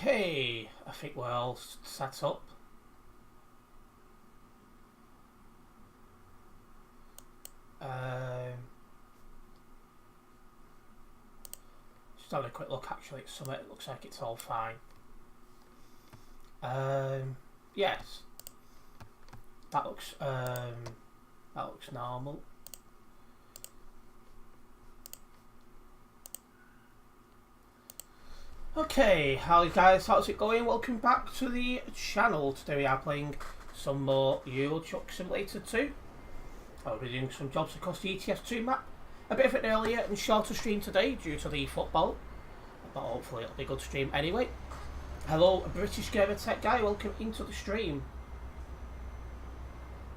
Okay, I think we're all set up. Just having a quick look actually at some. It looks like it's all fine. Yes, that looks normal. Okay, hi guys, how's it going? Welcome back to the channel. Today we are playing some more Euro Truck Simulator 2. I'll be doing some jobs across the ETS2 map. A bit of an earlier and shorter stream today due to the football, but hopefully it'll be a good stream anyway. Hello, British Gamer Tech Guy, welcome into the stream.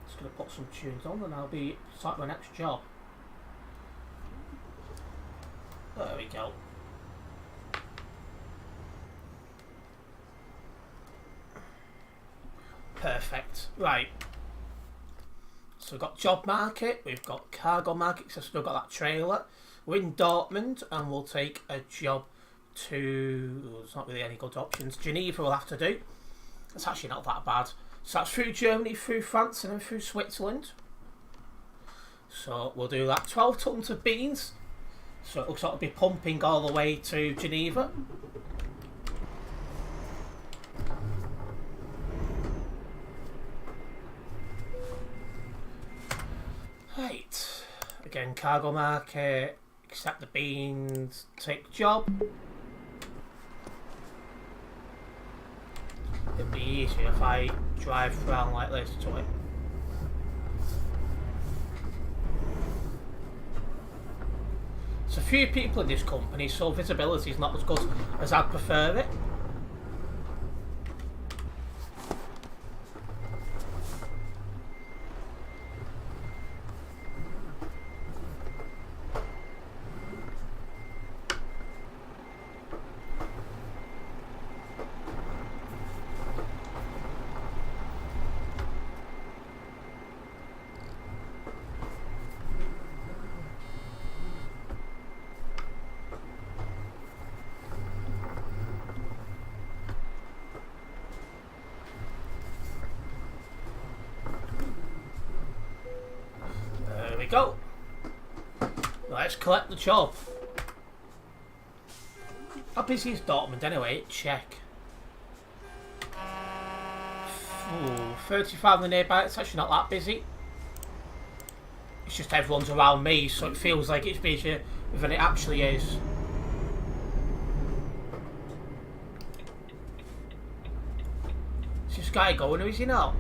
Just going to put some tunes on and I'll be starting my next job. There we go. Perfect. Right. So we've got job market, we've got cargo market, so I've still got that trailer. We're in Dortmund and we'll take a job to... there's not really any good options. Geneva we'll have to do. It's actually not that bad. So that's through Germany, through France and then through Switzerland. So we'll do that. 12 tons of beans. So it looks like it'll be pumping all the way to Geneva. Right, again cargo market, accept the beans, take the job. It'd be easier if I drive around like this to it. There's a few people in this company, so visibility is not as good as I'd prefer it. Go. Let's collect the job. How busy is Dortmund anyway? Check. Ooh, 35 in the nearby. It's actually not that busy. It's just everyone's around me, so it feels like it's busier than it actually is. Is this guy going or is he not?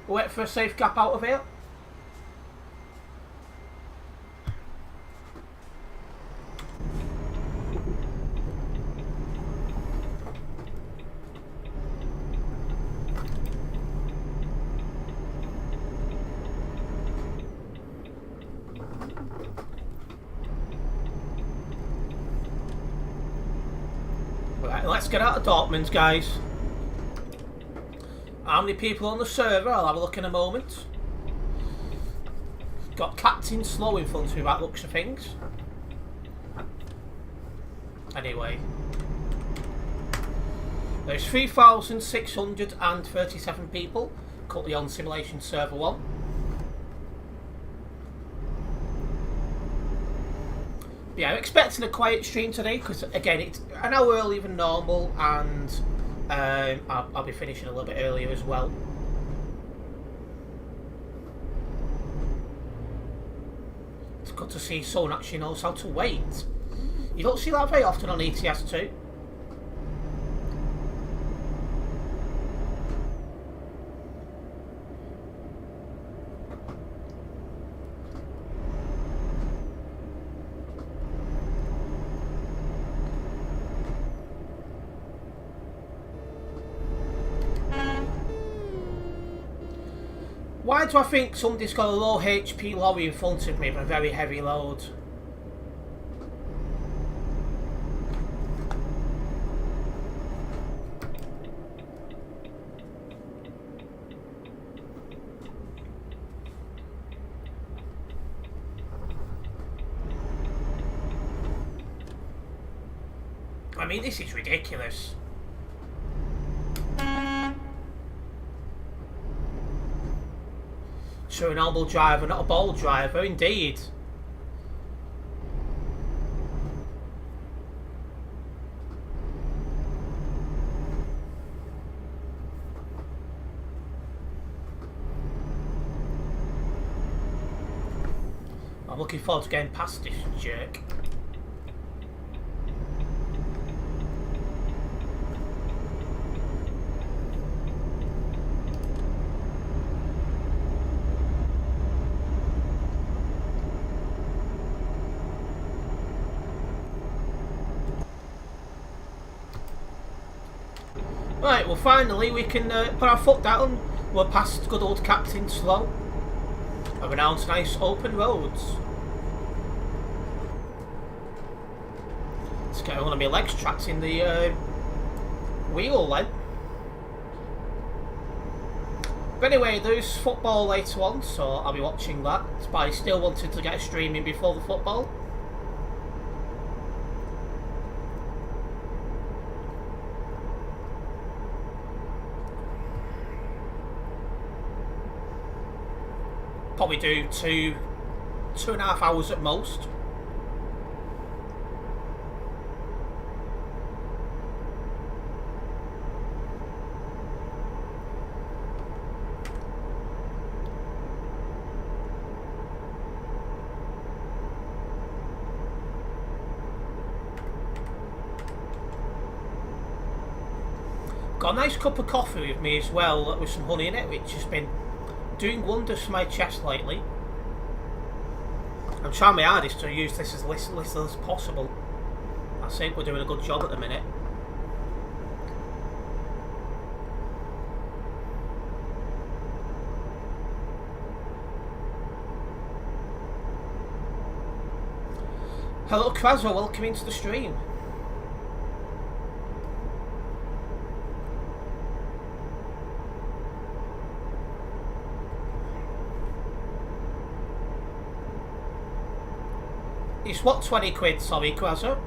Wait for a safe gap out of here. Right, let's get out of Dortmund, guys. How many people on the server? I'll have a look in a moment. Got Captain Slow in front of me, that looks of things. Anyway. There's 3,637 people currently on Simulation Server 1. But yeah, I'm expecting a quiet stream today because, again, it's an hour earlier than normal and I'll be finishing a little bit earlier as well. It's good to see someone actually knows how to wait. You don't see that very often on ETS2. Why do I think somebody's got a low HP lorry in front of me with a very heavy load? mean, this is ridiculous. So an elbow driver, not a ball driver, indeed. I'm looking forward to getting past this jerk. Right, well finally we can put our foot down. We're past good old Captain Slow. A renowned nice open roads. Let's get one of my legs trapped in the wheel then. But anyway, there's football later on, so I'll be watching that. But I still wanted to get a stream in before the football. Probably do 2.5 hours at most. Got a nice cup of coffee with me as well, with some honey in it, which has been doing wonders for my chest lately. I'm trying my hardest to use this as little as possible. I think we're doing a good job at the minute. Hello Kraswa, welcome into the stream. It's what, 20 quid, sorry, Kraswa?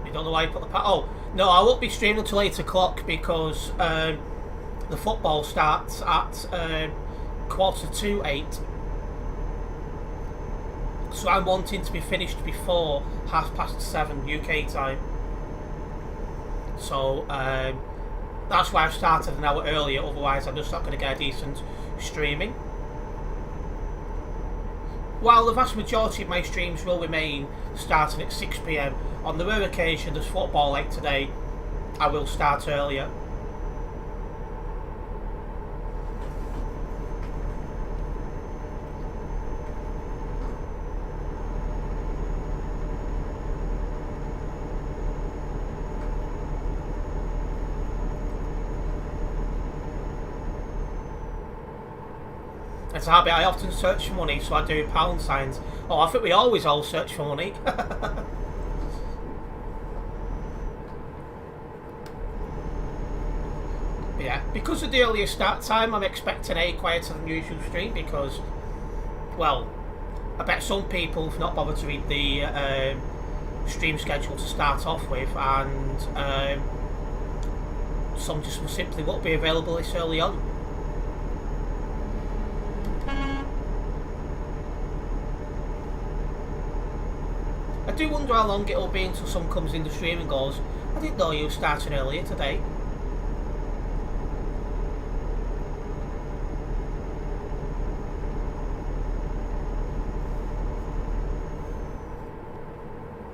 You don't know why you put the oh, no, I won't be streaming until 8 o'clock because the football starts at 7:45. So I'm wanting to be finished before 7:30 UK time. So that's why I've started an hour earlier, otherwise I'm just not going to get a decent streaming. While the vast majority of my streams will remain starting at 6 PM, on the rare occasion there's football like today, I will start earlier. It's a habit, I often search for money, so I do pound signs. Oh, I think we always all search for money. Yeah, because of the earlier start time, I'm expecting a quieter than usual stream because, well, I bet some people have not bothered to read the stream schedule to start off with, and some just simply won't be available this early on. I do wonder how long it'll be until someone comes in the stream and goes, I didn't know you were starting earlier today.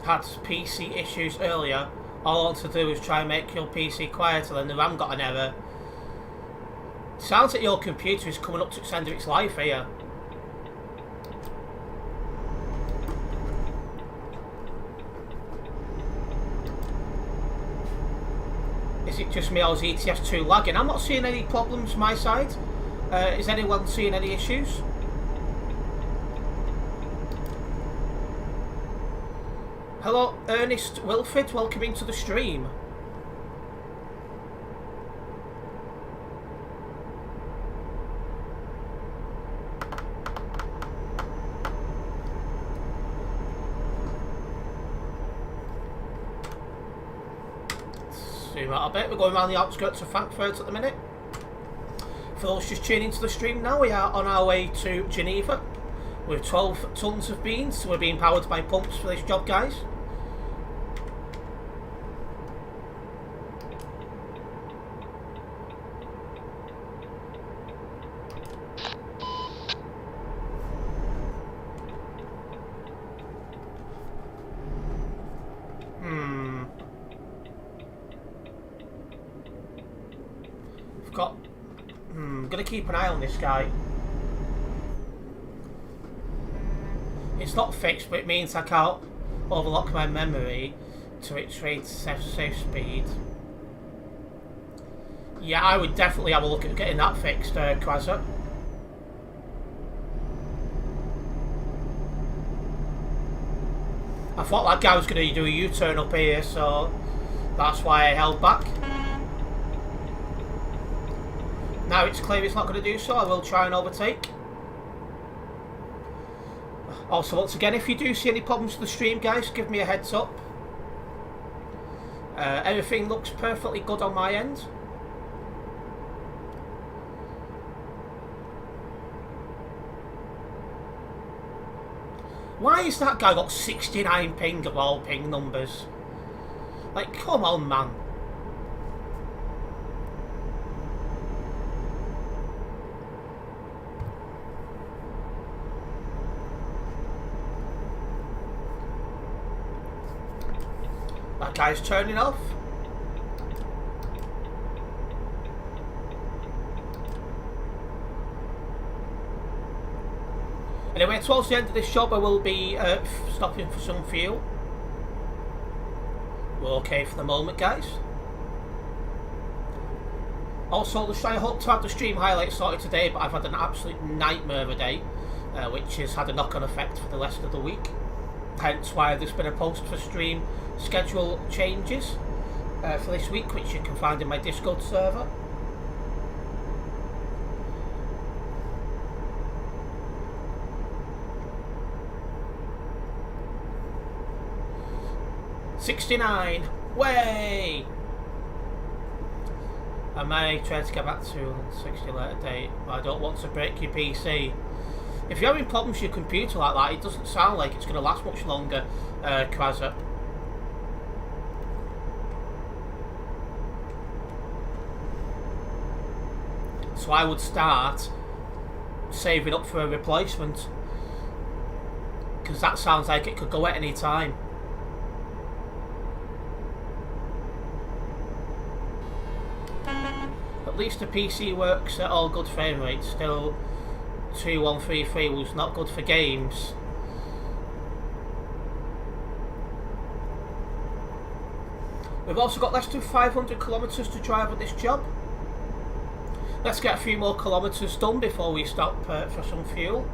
Had PC issues earlier. All I want to do is try and make your PC quieter, and the RAM got an error. Sounds like your computer is coming up to its end of its life here. Is it just me or is ETS2 lagging? I'm not seeing any problems my side. Is anyone seeing any issues? Hello, Ernest Wilford, welcome into the stream. stream out a bit. We're going around the outskirts of Frankfurt at the minute. For those just tuning into the stream now, we are on our way to Geneva with 12 tons of beans, so we're being powered by pumps for this job, guys. I'm gonna keep an eye on this guy. It's not fixed, but it means I can't overlock my memory to its rate safe speed. Yeah, I would definitely have a look at getting that fixed, Quasar. I thought that guy was going to do a U-turn up here, so that's why I held back. Now it's clear it's not going to do so, I will try and overtake. Also, once again, if you do see any problems with the stream, guys, give me a heads up. Everything looks perfectly good on my end. Why has that guy got 69 ping of all ping numbers? Like, come on, man. That guy's turning off. Anyway, towards the end of this job I will be stopping for some fuel. We're okay for the moment, guys. Also, I hope to have the stream highlights sorted today, but I've had an absolute nightmare of a day, which has had a knock-on effect for the rest of the week. Hence why there's been a post for stream schedule changes for this week, which you can find in my Discord server. '69, way! I may try to get back to 60 later date, but I don't want to break your PC. If you're having problems with your computer like that, it doesn't sound like it's going to last much longer, Quasar. So I would start saving up for a replacement, because that sounds like it could go at any time. At least the PC works at all good frame rates. Still, 2133 was not good for games. We've also got less than 500 kilometres to drive at this job. Let's get a few more kilometres done before we stop for some fuel.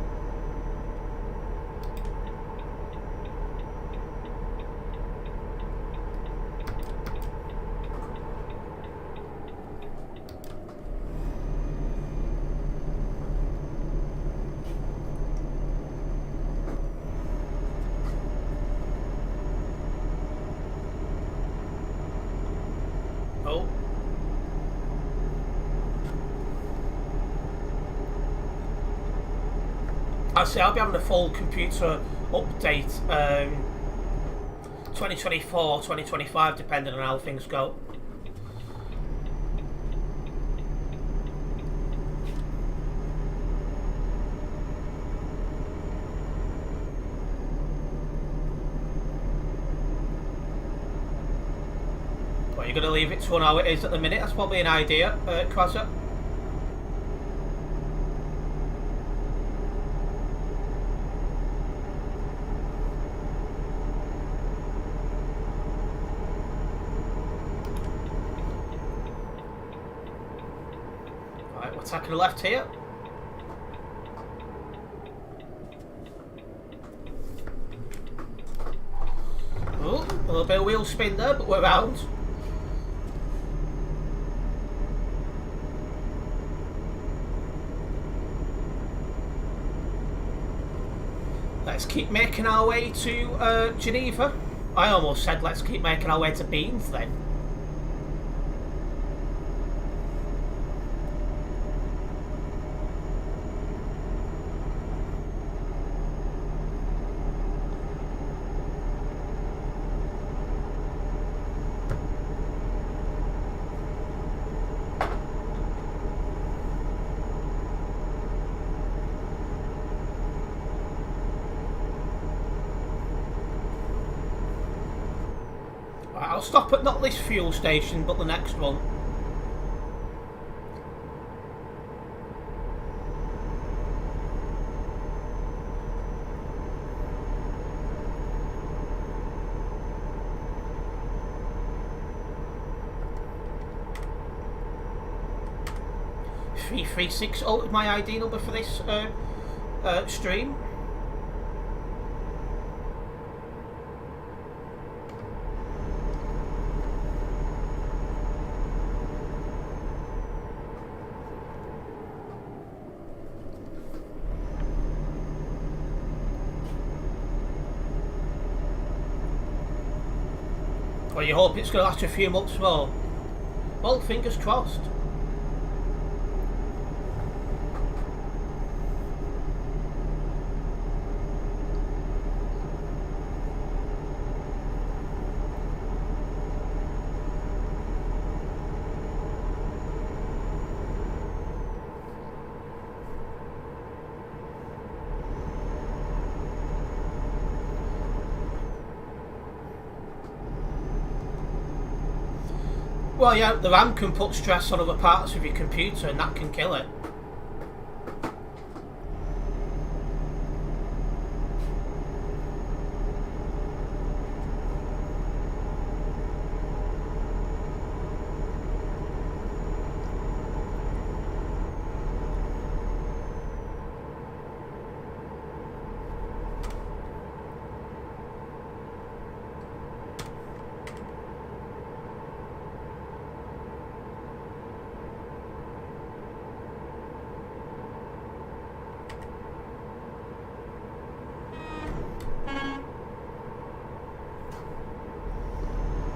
I'll be having a full computer update 2024, 2025, depending on how things go. Well, you're going to leave it to how it is at the minute? That's probably an idea, Quasar. Taking a left here. Oh, a little bit of wheel spin there, but we're round. Let's keep making our way to Geneva. I almost said let's keep making our way to Beans then. I'll stop at not this fuel station, but the next one. .336 is my ID number for this stream. Well, you hope it's going to last a few months more. Well, fingers crossed. Well, yeah, the RAM can put stress on other parts of your computer and that can kill it.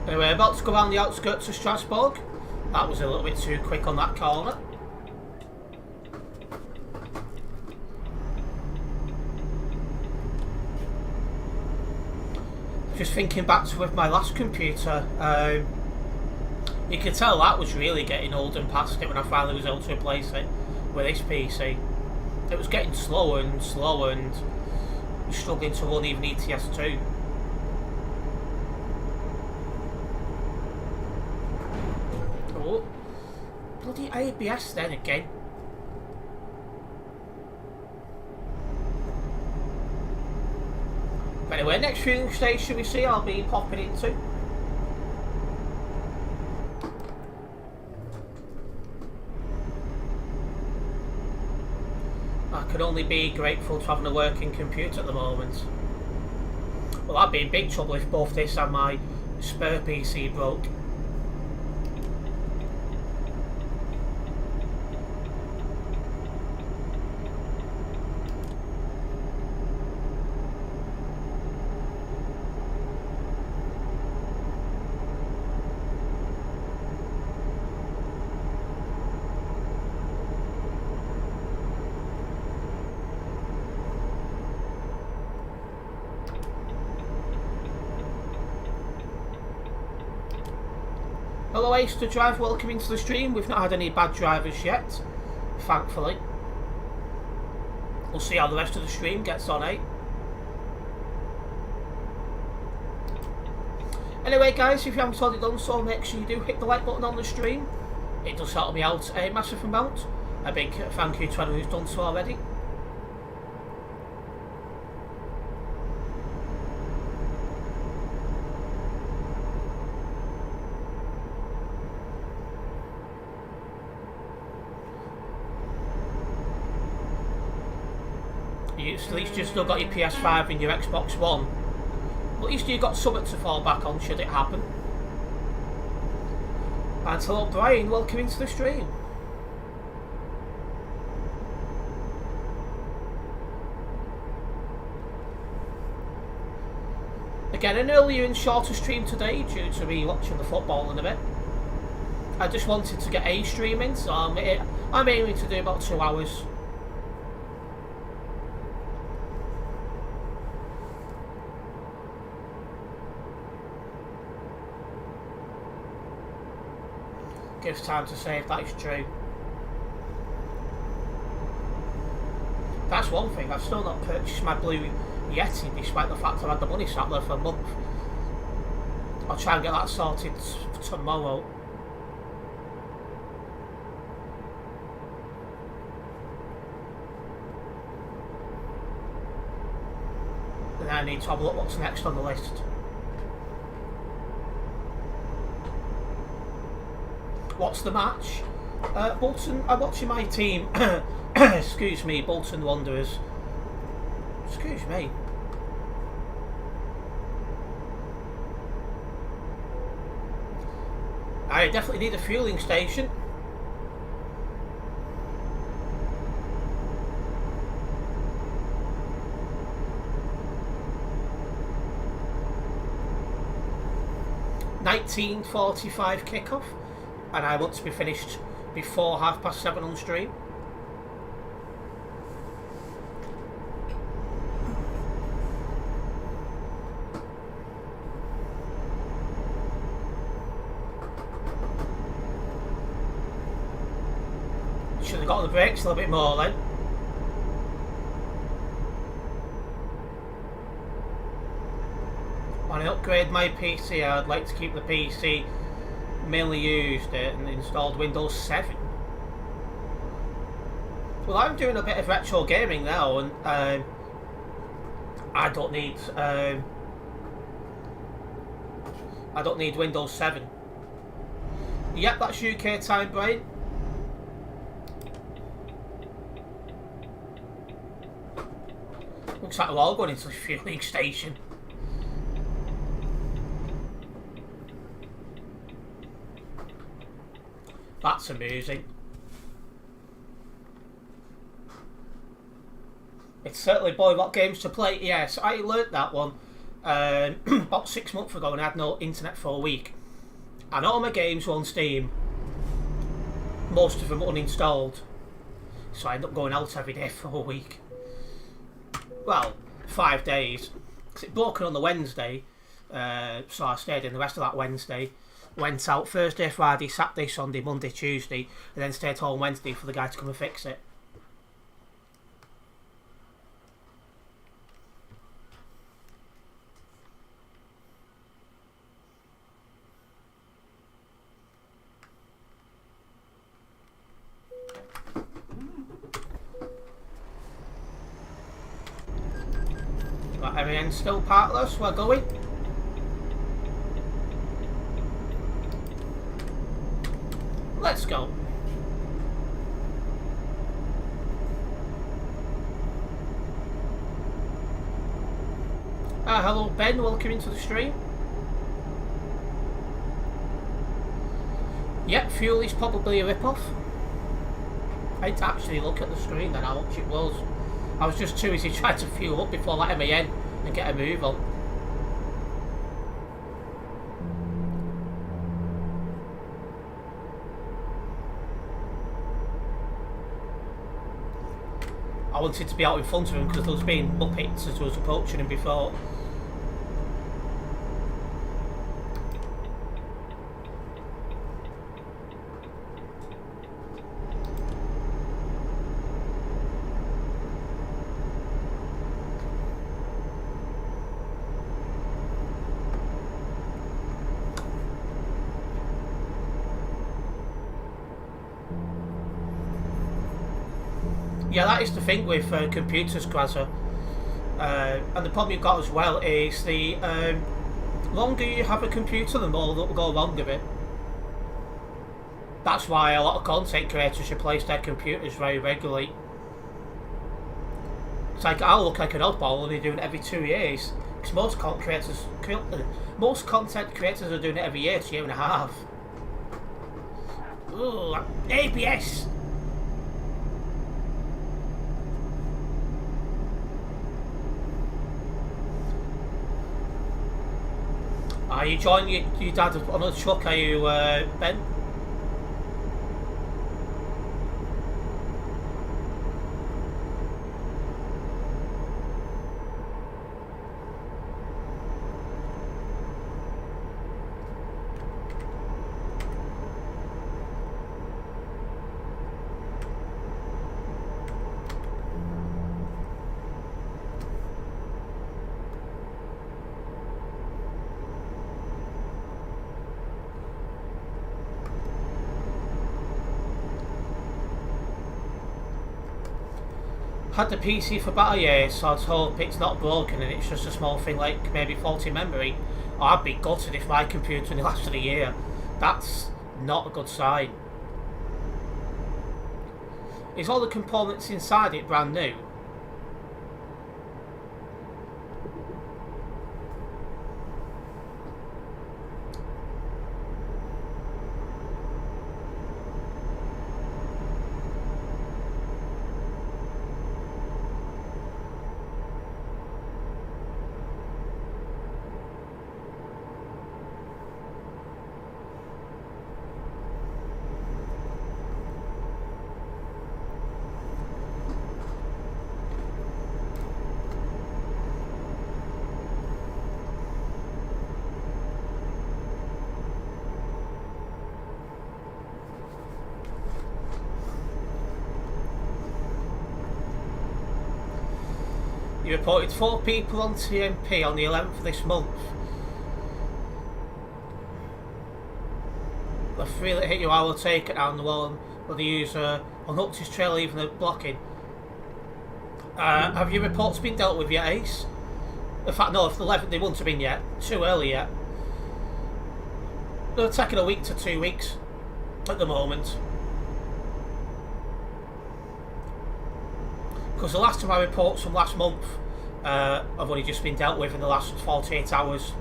Anyway, about to go around the outskirts of Strasbourg. That was a little bit too quick on that corner. Just thinking back to with my last computer, you could tell that was really getting old and past it when I finally was able to replace it with this PC. It was getting slower and slower and struggling to run even ETS2. Oh, bloody ABS then again. But anyway, next fueling station we see I'll be popping into. I can only be grateful to having a working computer at the moment. Well, I'd be in big trouble if both this and my spare PC broke. Hello Ace to Drive, welcome into the stream. We've not had any bad drivers yet, thankfully. We'll see how the rest of the stream gets on, eh? Anyway guys, if you haven't already done so, make sure you do hit the like button on the stream. It does help me out a massive amount. A big thank you to anyone who's done so already. At least you've still got your PS5 and your Xbox One. At least you've got something to fall back on should it happen. And hello Brian, welcome into the stream. Again, an earlier and shorter stream today due to me watching the football in a bit. I just wanted to get a stream in, so I'm aiming to do about 2 hours. Gives time to say if that is true. That's one thing, I've still not purchased my blue Yeti despite the fact I've had the money sat there for a month. I'll try and get that sorted tomorrow. And then I need to have a look what's next on the list. What's the match? Bolton. I'm watching my team. Excuse me, Bolton Wanderers. Excuse me. I definitely need a fueling station. (19:45) kickoff, and I want to be finished before 7:30 on stream. Should have got on the brakes a little bit more then. When I upgrade my PC, I'd like to keep the PC mainly used and installed Windows 7. Well, I'm doing a bit of retro gaming now, and I don't need Windows 7. Yep, that's UK time, Brian. Looks like we're all going into the fueling station. That's amusing. It's certainly boy what games to play. Yes, I learnt that one about 6 months ago, and I had no internet for a week. And all my games were on Steam. Most of them uninstalled. So I ended up going out every day for a week. Well, 5 days. 'Cause it broke on the Wednesday, so I stayed in the rest of that Wednesday. Went out Thursday, Friday, Saturday, Sunday, Monday, Tuesday, and then stayed home Wednesday for the guy to come and fix it. Right, everyone's still partless, we're going. Let's go. Hello Ben, welcome into the stream. Yep, fuel is probably a rip-off. I had to actually look at the screen then how much it was. I was just too busy trying to fuel up before letting me in and get a move on. I wanted to be out in front of him because there was being Muppets as I was approaching him before. Yeah, that is the thing with computers, Grazza. And the problem you've got as well is the longer you have a computer, the more that will go wrong with it. That's why a lot of content creators replace their computers very regularly. It's like, I'll look like an oddball only doing it every 2 years. Because most content creators are doing it every year to year and a half. Ooh, ABS! Are you joining your dad on a truck, are you, Ben? Had the PC for about a year, so I'd hope it's not broken and it's just a small thing like maybe faulty memory. Or I'd be gutted if my computer only lasted a year. That's not a good sign. Is all the components inside it brand new? You reported 4 people on TMP on the 11th of this month. The 3 that hit you, I will take it down the wall with the user unhooked his trail even the blocking. Have your reports been dealt with yet, Ace? In fact, no, if the 11th they wouldn't have been yet. Too early yet. They're taking a week to 2 weeks at the moment. Because the last of my reports from last month have only just been dealt with in the last 48 hours.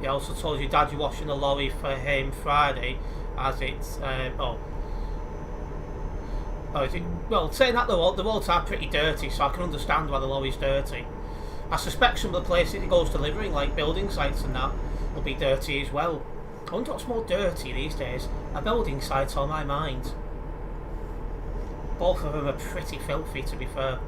He also told your dad you're washing the lorry for him Friday, as it's well, saying that the roads are pretty dirty, so I can understand why the lorry's dirty. I suspect some of the places it goes delivering, like building sites and that, will be dirty as well. I wonder what's more dirty these days, a building site or my mind. Both of them are pretty filthy, to be fair.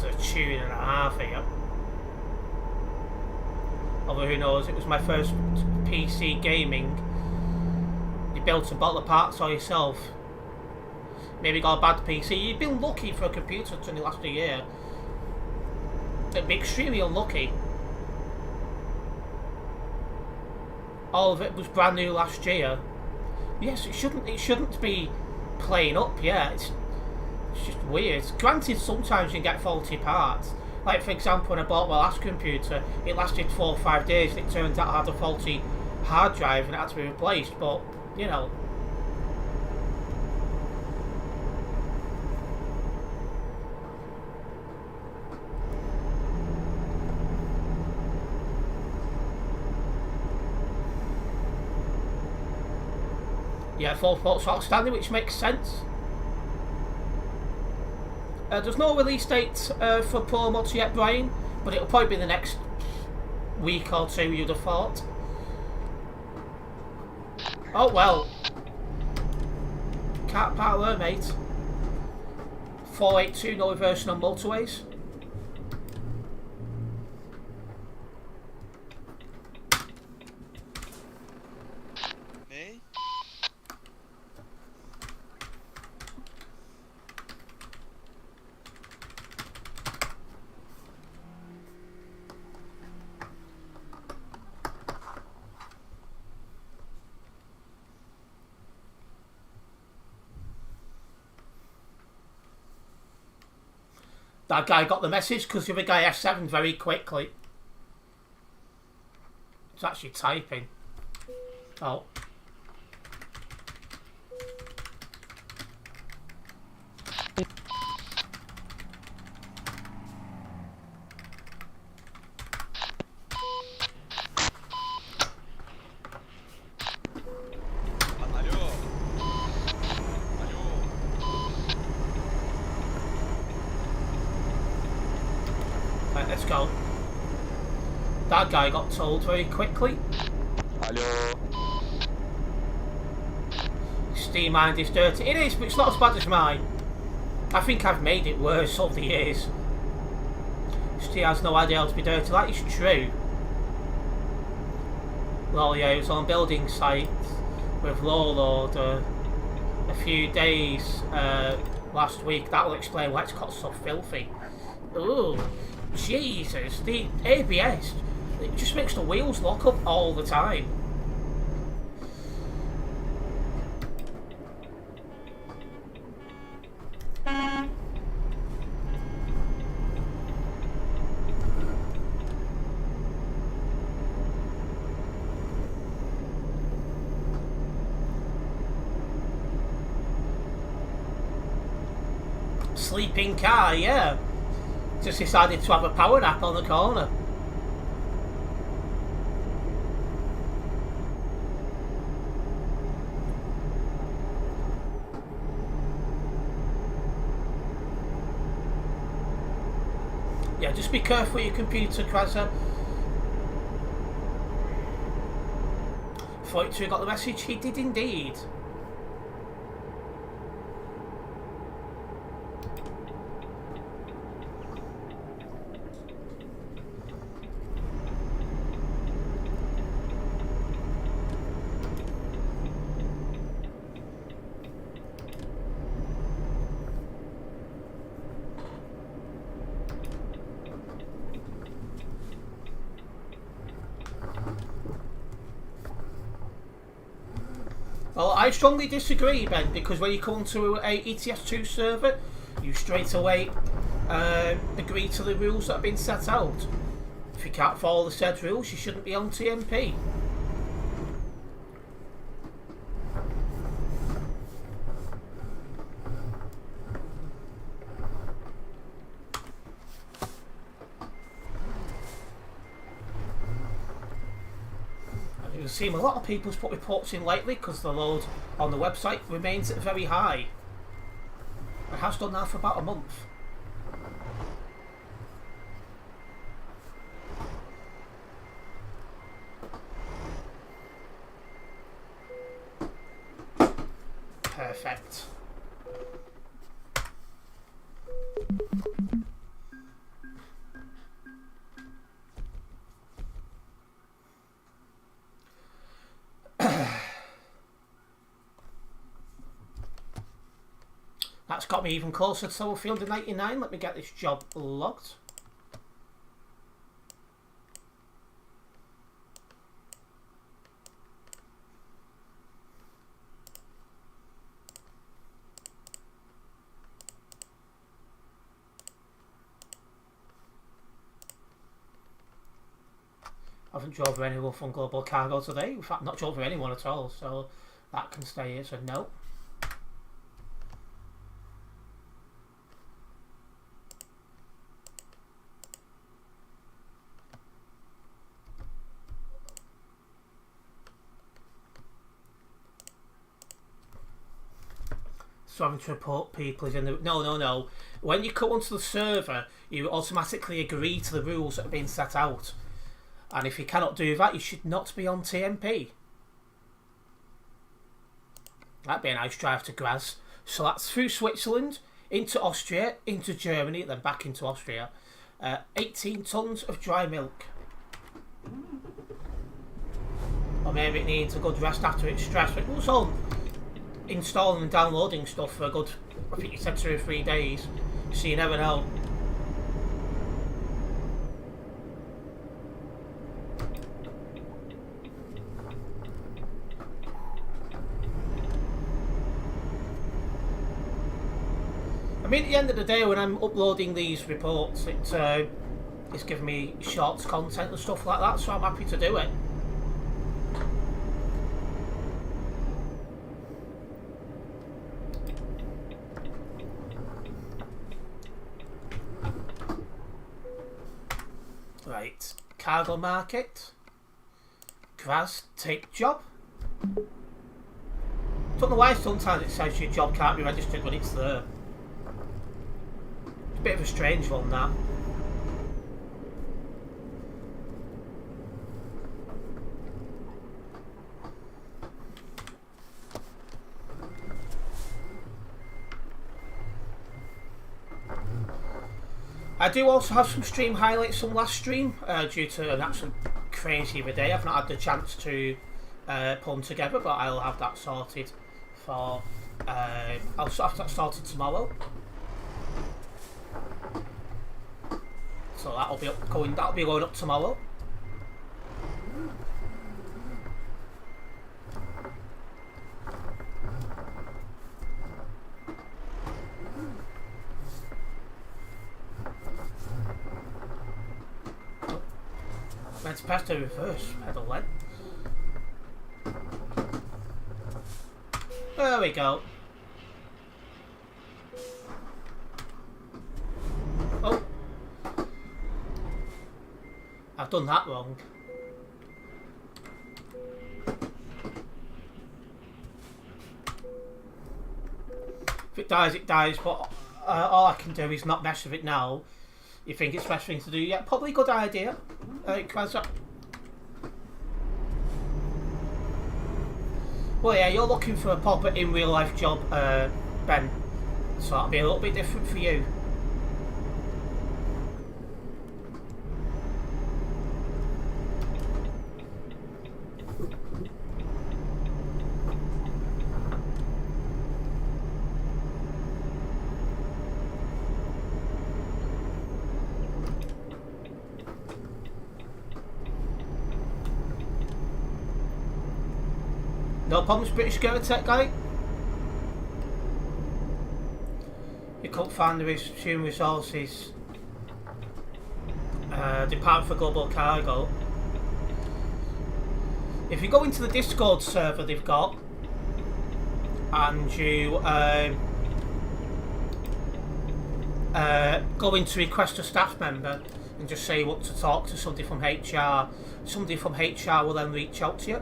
A tune and a half here. Although who knows, it was my first PC gaming. You built a bottle of parts all yourself. Maybe got a bad PC. You've been lucky for a computer to only last a year. It'd be extremely unlucky. All of it was brand new last year. Yes, it shouldn't be playing up, yeah. It's just weird. Granted, sometimes you can get faulty parts. Like, for example, when I bought my last computer, it lasted 4 or 5 days and it turned out I had a faulty hard drive and it had to be replaced, but, you know. Yeah, 4 faults outstanding, which makes sense. There's no release date for Pro Mods yet, Brian, but it'll probably be the next week or 2, you'd have thought. Oh well. Can't parlour, mate. 482, no reversing on motorways. That guy got the message because the other guy F7 very quickly. It's actually typing. Oh. Right, let's go. That guy got told very quickly. Hello. SD mind is dirty. It is, but it's not as bad as mine. I think I've made it worse over the years. She has no idea how to be dirty. That is true. Well, yeah, it was on building site with Lowload a few days last week. That will explain why it's got so filthy. Oh, Jesus. The ABS, it just makes the wheels lock up all the time. Sleeping car, yeah. Just decided to have a power nap on the corner. Yeah, just be careful with your computer, Krasa. 42 got the message. He did indeed. Well, I strongly disagree, Ben, because when you come to a ETS2 server, you straight away agree to the rules that have been set out. If you can't follow the said rules, you shouldn't be on TMP. You've seen a lot of people's put reports in lately because the load on the website remains very high. It has done that for about a month. Perfect. That's got me even closer to Soulfield in 99. Let me get this job logged. I haven't drove anyone from Global Cargo today. In fact, not drove anyone at all, so that can stay here, so no. So having to report people is in the... No. When you come onto the server, you automatically agree to the rules that have been set out. And if you cannot do that, you should not be on TMP. That'd be a nice drive to Graz. So that's through Switzerland, into Austria, into Germany, then back into Austria. 18 tonnes of dry milk. Or maybe it needs a good rest after it's stressed. But it was all installing and downloading stuff for a good, I think you said 2 or 3 days, so you never know. I mean, at the end of the day, when I'm uploading these reports, it's giving me shorts content and stuff like that, so I'm happy to do it. Right, cargo market, Graz, take job. Don't know why sometimes it says your job can't be registered when it's there. It's a bit of a strange one, that. I do also have some stream highlights from last stream due to an absolute crazy of a day. I've not had the chance to pull them together, but I'll have that sorted for. I'll have that sorted tomorrow. So that'll be going up tomorrow. Let's press the reverse pedal then. There we go. Oh. I've done that wrong. If it dies, it dies, but all I can do is not mess with it now. You think it's the best thing to do? Yeah, probably a good idea. Well, yeah, you're looking for a proper in real life job, Ben. So that'll be a little bit different for you. No problems, British Tech guy. You couldn't find the Human Resources Department for Global Cargo. If you go into the Discord server they've got, and you go into request a staff member and just say you want to talk to somebody from HR, somebody from HR will then reach out to you.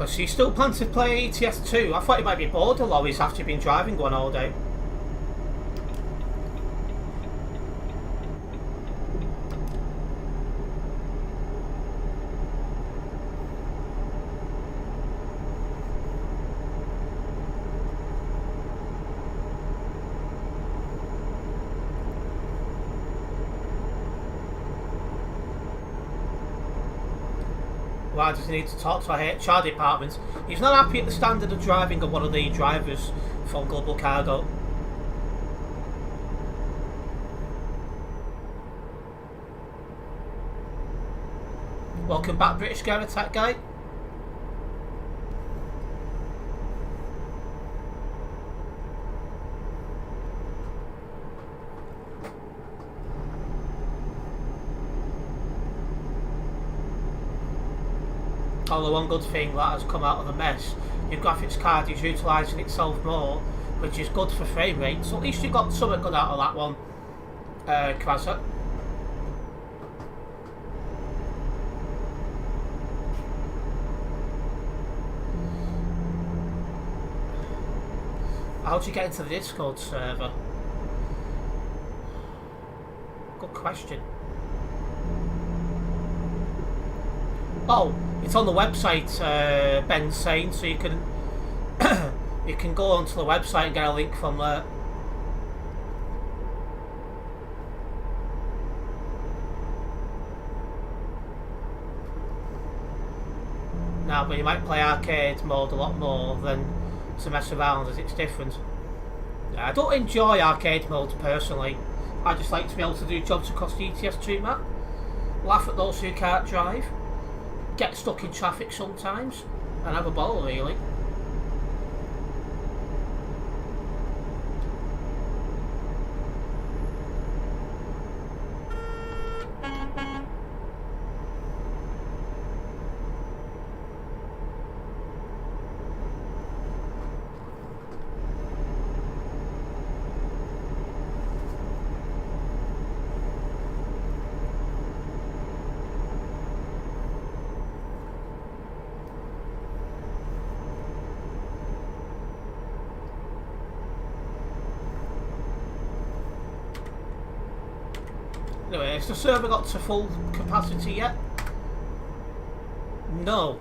So you still plan to play ETS 2? I thought you might be bored of lorries after you've been driving one all day. Why does he need to talk to our HR department? He's not happy at the standard of driving of one of the drivers from Global Cargo. Welcome back, British Tech guy. Although one good thing that has come out of the mess, your graphics card is utilising itself more, which is good for frame rate. So at least you got something good out of that one, Krasa. How'd you get into the Discord server? Good question. Oh, it's on the website, Ben's saying, so you can you can go onto the website and get a link from there. Now, but you might play arcade mode a lot more than to mess around, as it's different. I don't enjoy arcade modes personally. I just like to be able to do jobs across the ETS2 map, laugh at those who can't drive, get stuck in traffic sometimes, and have a ball really. Anyway, has the server got to full capacity yet? No,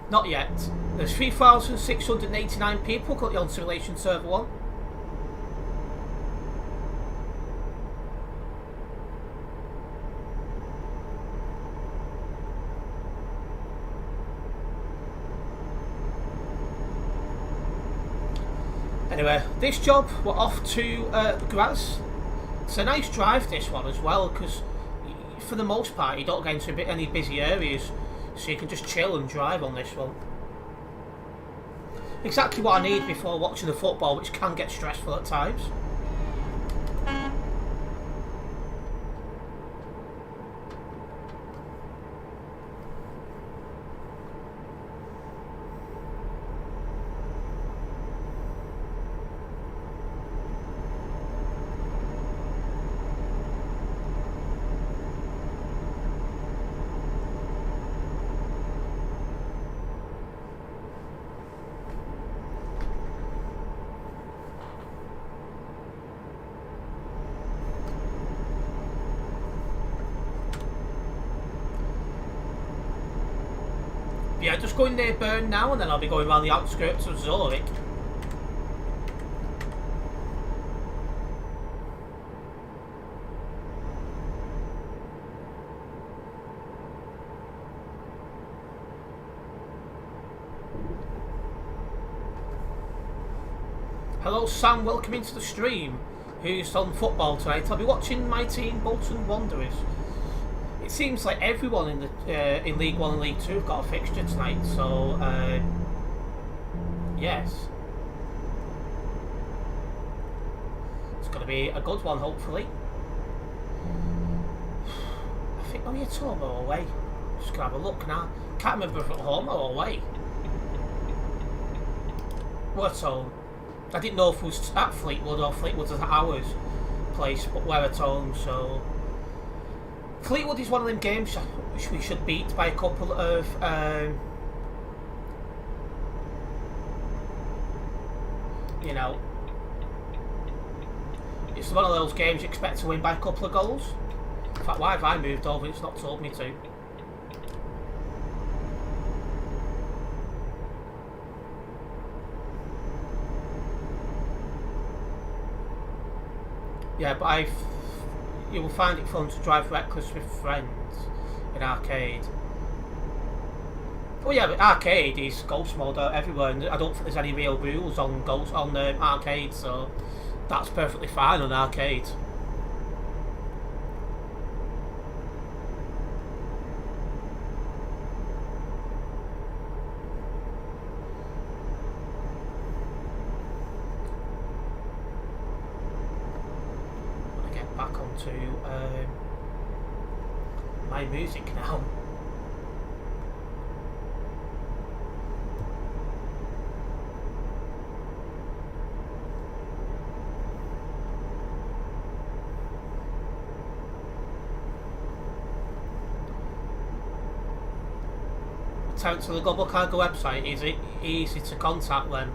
not yet. There's 3,689 people currently on Simulation Server 1. Anyway, this job, we're off to Graz. It's a nice drive, this one, as well, because for the most part you don't get into any busy areas, so you can just chill and drive on this one. Exactly what I need before watching the football, which can get stressful at times. Yeah, just going near Bern now, and then I'll be going around the outskirts of Zurich. Hello Sam, welcome into the stream. Who's on football tonight? I'll be watching my team, Bolton Wanderers. It seems like everyone in the in League 1 and League 2 have got a fixture tonight, so yes. It's going to be a good one, hopefully. I think, oh yeah, it's home or away. Just going to have a look now. Can't remember if it's home or away. What's home? I didn't know if it was at Fleetwood or Fleetwood at ours place, but we're at home, so... Fleetwood is one of them games which we should beat by a couple of you know, it's one of those games you expect to win by a couple of goals. In fact, why have I moved over? It's not told me to. Yeah, but you will find it fun to drive reckless with friends in arcade. Well, yeah, but arcade is ghost mode everywhere, and I don't think there's any real rules on arcade, so that's perfectly fine on arcade. Back onto my music now. Terence, on the Global Cargo website, is it easy to contact them?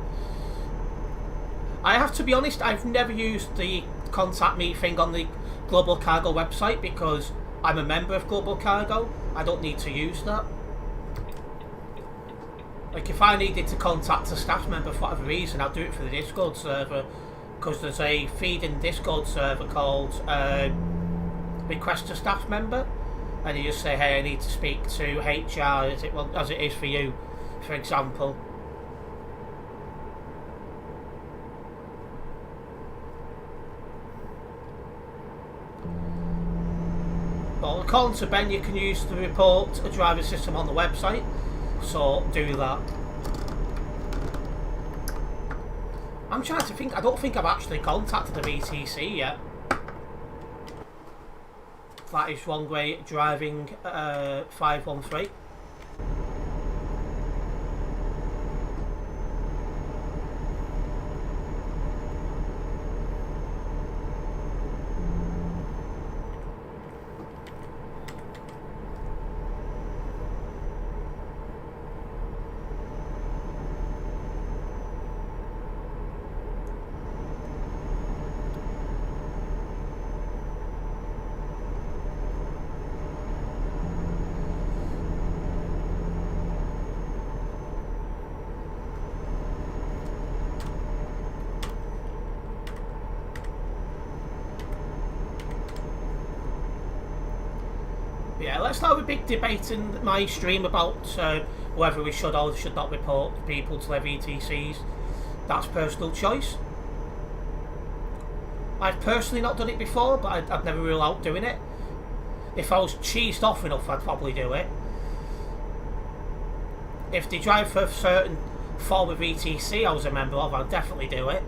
I have to be honest, I've never used the contact me thing on the Global Cargo website because I'm a member of Global Cargo. I don't need to use that. Like, if I needed to contact a staff member for whatever reason, I'll do it through the Discord server, because there's a feed in the Discord server called Request a Staff Member, and you just say, hey, I need to speak to HR as it is for you, for example. Well, according to Ben, you can use the report a driver system on the website, so do that. I'm trying to think, I don't think I've actually contacted the VTC yet. That is Wrong Way Driving 513. Yeah, let's not have a big debate in my stream about whether we should or should not report people to their VTCs. That's personal choice. I've personally not done it before, but I'd never rule out doing it. If I was cheesed off enough, I'd probably do it. If they drive for a certain form of VTC I was a member of, I'd definitely do it.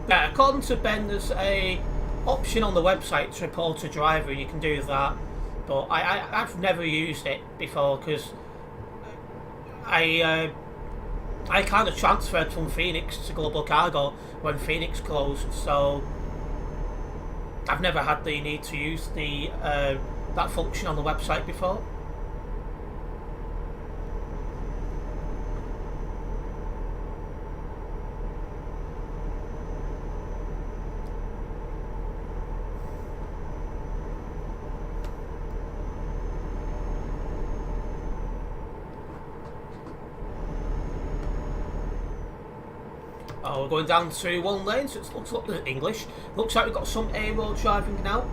Yeah, according to Ben, there's a option on the website to report a driver. You can do that, but I've never used it before because I kind of transferred from Phoenix to Global Cargo when Phoenix closed, so I've never had the need to use the that function on the website before. Oh, we're going down to one lane, so it looks like English. Looks like we've got some A-road driving now.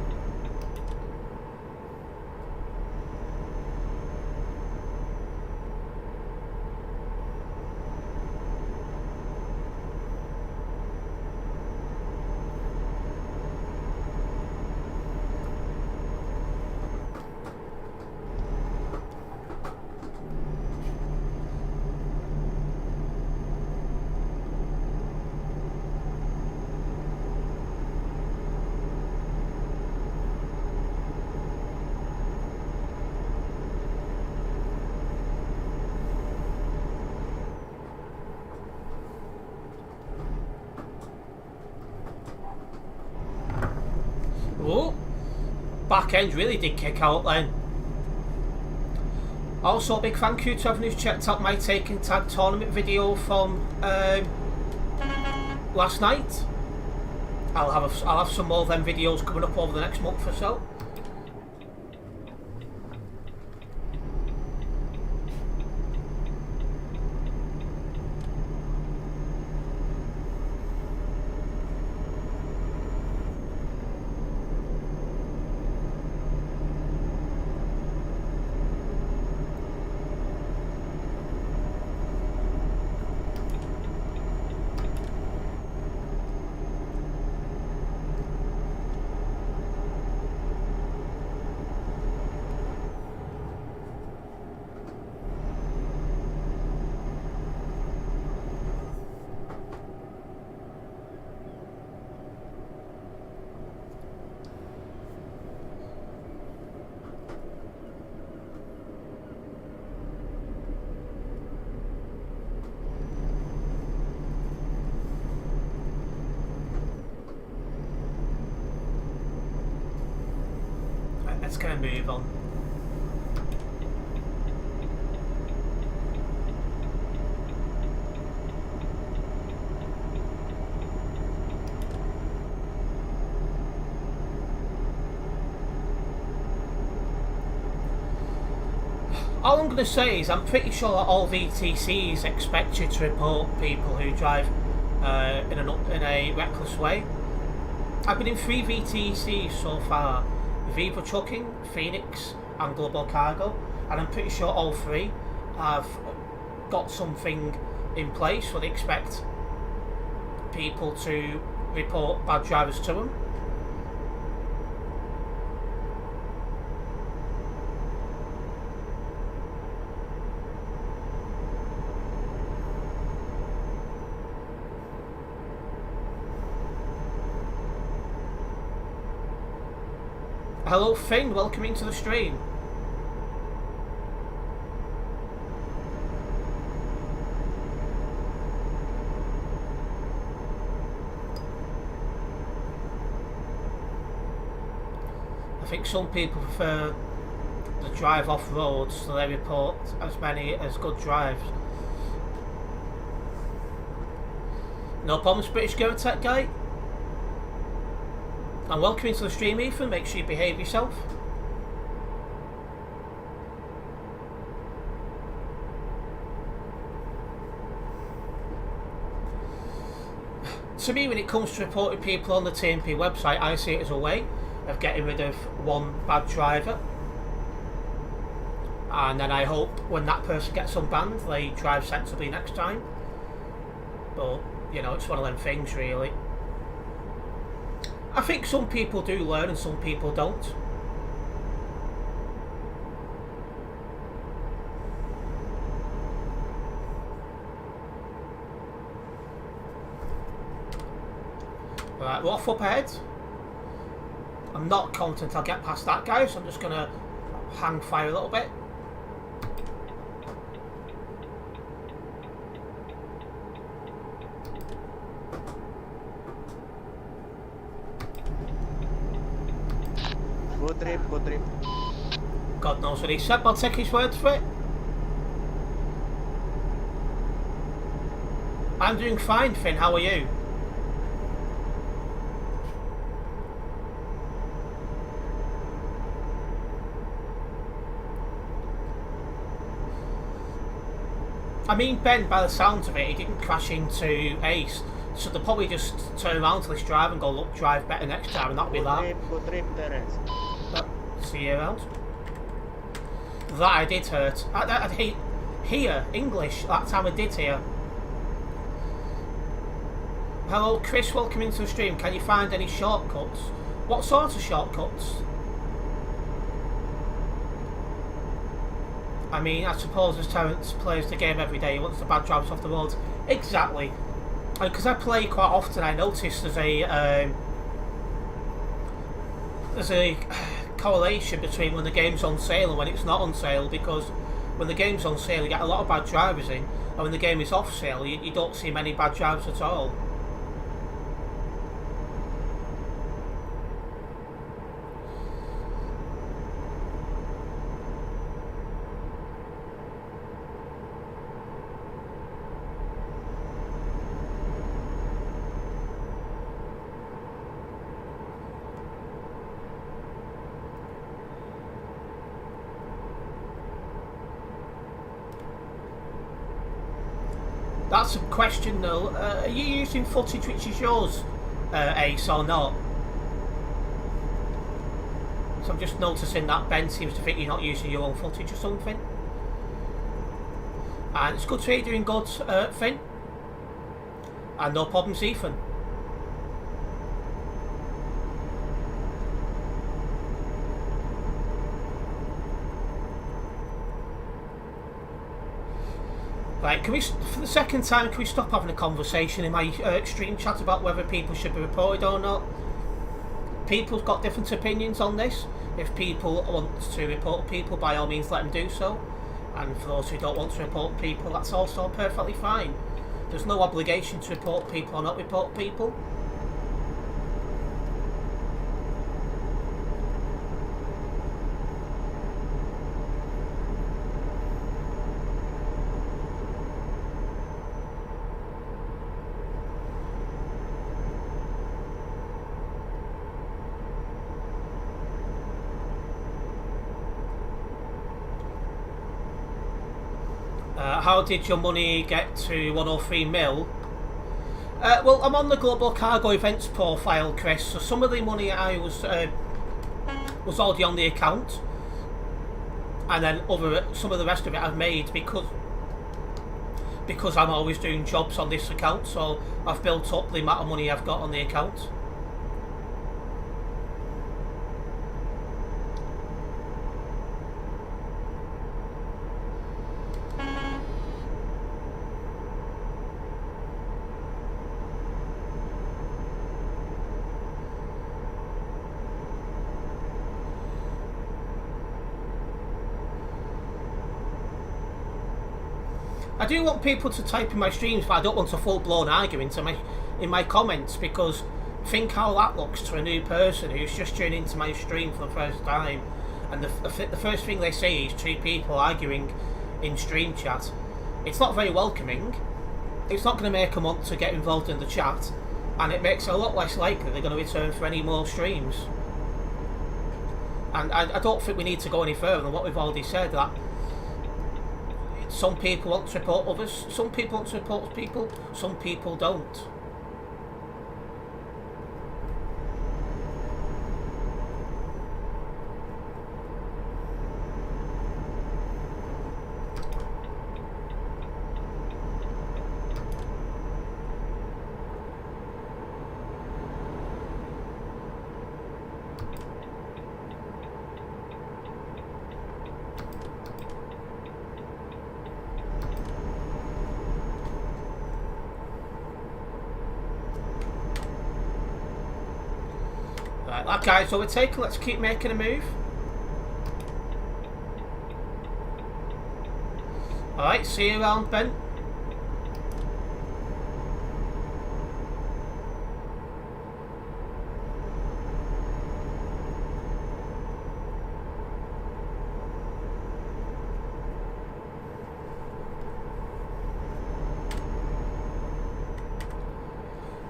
Oh, back end really did kick out then. Also, a big thank you to everyone who's checked out my Taking Tag tournament video from last night. I'll have some more of them videos coming up over the next month or so. Let's kind of move on. All I'm going to say is I'm pretty sure that all VTCs expect you to report people who drive in a reckless way. I've been in 3 VTCs so far. Viva Trucking, Phoenix and Global Cargo, and I'm pretty sure all 3 have got something in place where they expect people to report bad drivers to them. Hello Finn, welcome into the stream. I think some people prefer the drive off road, so they report as many as good drives. No problems, British Go Tech Guy. And welcome into the stream, Ethan. Make sure you behave yourself. To me, when it comes to reporting people on the TNP website, I see it as a way of getting rid of one bad driver. And then I hope when that person gets unbanned, they drive sensibly next time. But, you know, it's one of them things, really. I think some people do learn and some people don't. Right, we're off up ahead. I'm not confident I'll get past that guy, so I'm just going to hang fire a little bit. Good trip, good trip. God knows what he said, but I'll take his word for it. I'm doing fine, Finn. How are you? I mean, Ben, by the sounds of it, he didn't crash into Ace, so they'll probably just turn around to this drive and go, look, drive better next time, and that'll be that. Good trip, Terence. See you around. That I did hurt. I hear English, that time I did hear. Hello, Chris, welcome into the stream. Can you find any shortcuts? What sort of shortcuts? I mean, I suppose as Terence plays the game every day, he wants the bad drivers off the road. Exactly. And because I play quite often, I notice there's a correlation between when the game's on sale and when it's not on sale, because when the game's on sale you get a lot of bad drivers in, and when the game is off sale you don't see many bad drivers at all. That's a question though. Are you using footage which is yours, Ace, or not? So I'm just noticing that Ben seems to think you're not using your own footage or something. And it's good to hear you're doing good, Finn. And no problems, Ethan. Right, can we, for the second time, can we stop having a conversation in my stream chat about whether people should be reported or not? People's got different opinions on this. If people want to report people, by all means let them do so. And for those who don't want to report people, that's also perfectly fine. There's no obligation to report people or not report people. How did your money get to 103 mil? Well, I'm on the Global Cargo Events profile, Chris, so some of the money I was already on the account, and then some of the rest of it I've made because I'm always doing jobs on this account, so I've built up the amount of money I've got on the account. I do want people to type in my streams, but I don't want a full-blown argument in my comments, because think how that looks to a new person who's just tuning into my stream for the first time, and the first thing they see is two people arguing in stream chat. It's not very welcoming. It's not going to make them want to get involved in the chat, and it makes it a lot less likely they're going to return for any more streams. And I don't think we need to go any further than what we've already said, that some people want to report others, some people want to report people, some people don't. Right, that guy's overtaken. Let's keep making a move. Alright, see you around, Ben.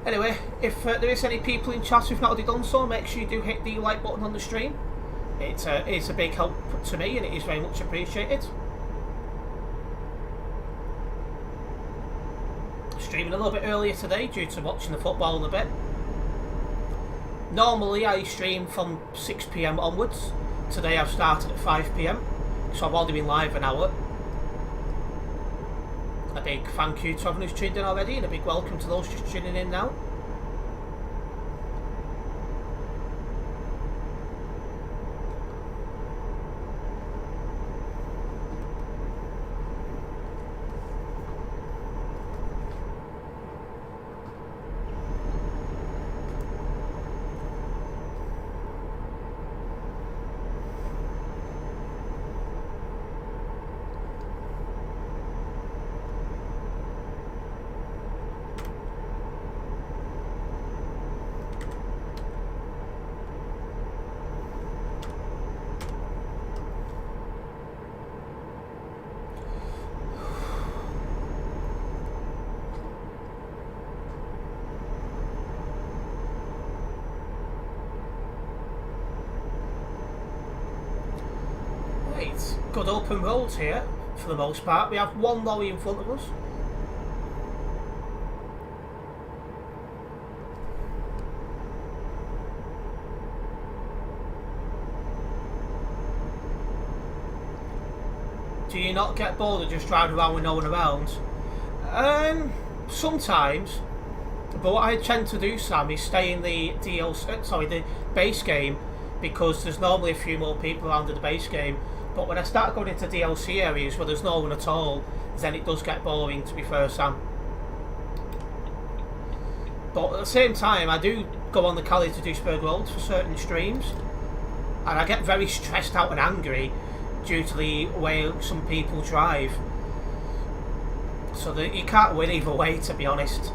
Anyway, if there is any people in chat who've not already done so, make sure you do hit the like button on the stream. It's a big help to me and it is very much appreciated. Streaming a little bit earlier today due to watching the football in a bit. Normally I stream from 6 PM onwards. Today I've started at 5 PM, so I've already been live an hour. A big thank you to everyone who's tuned in already and a big welcome to those just tuning in now. Good open roads here for the most part. We have one lorry in front of us. Do you not get bored of just driving around with no one around? Sometimes. But what I tend to do, Sam, is stay in the the base game, because there's normally a few more people around in the base game. But when I start going into DLC areas where there's no one at all, then it does get boring, to be fair, Sam. But at the same time, I do go on the Cali to Duisburg Road for certain streams, and I get very stressed out and angry due to the way some people drive. So that you can't win either way, to be honest.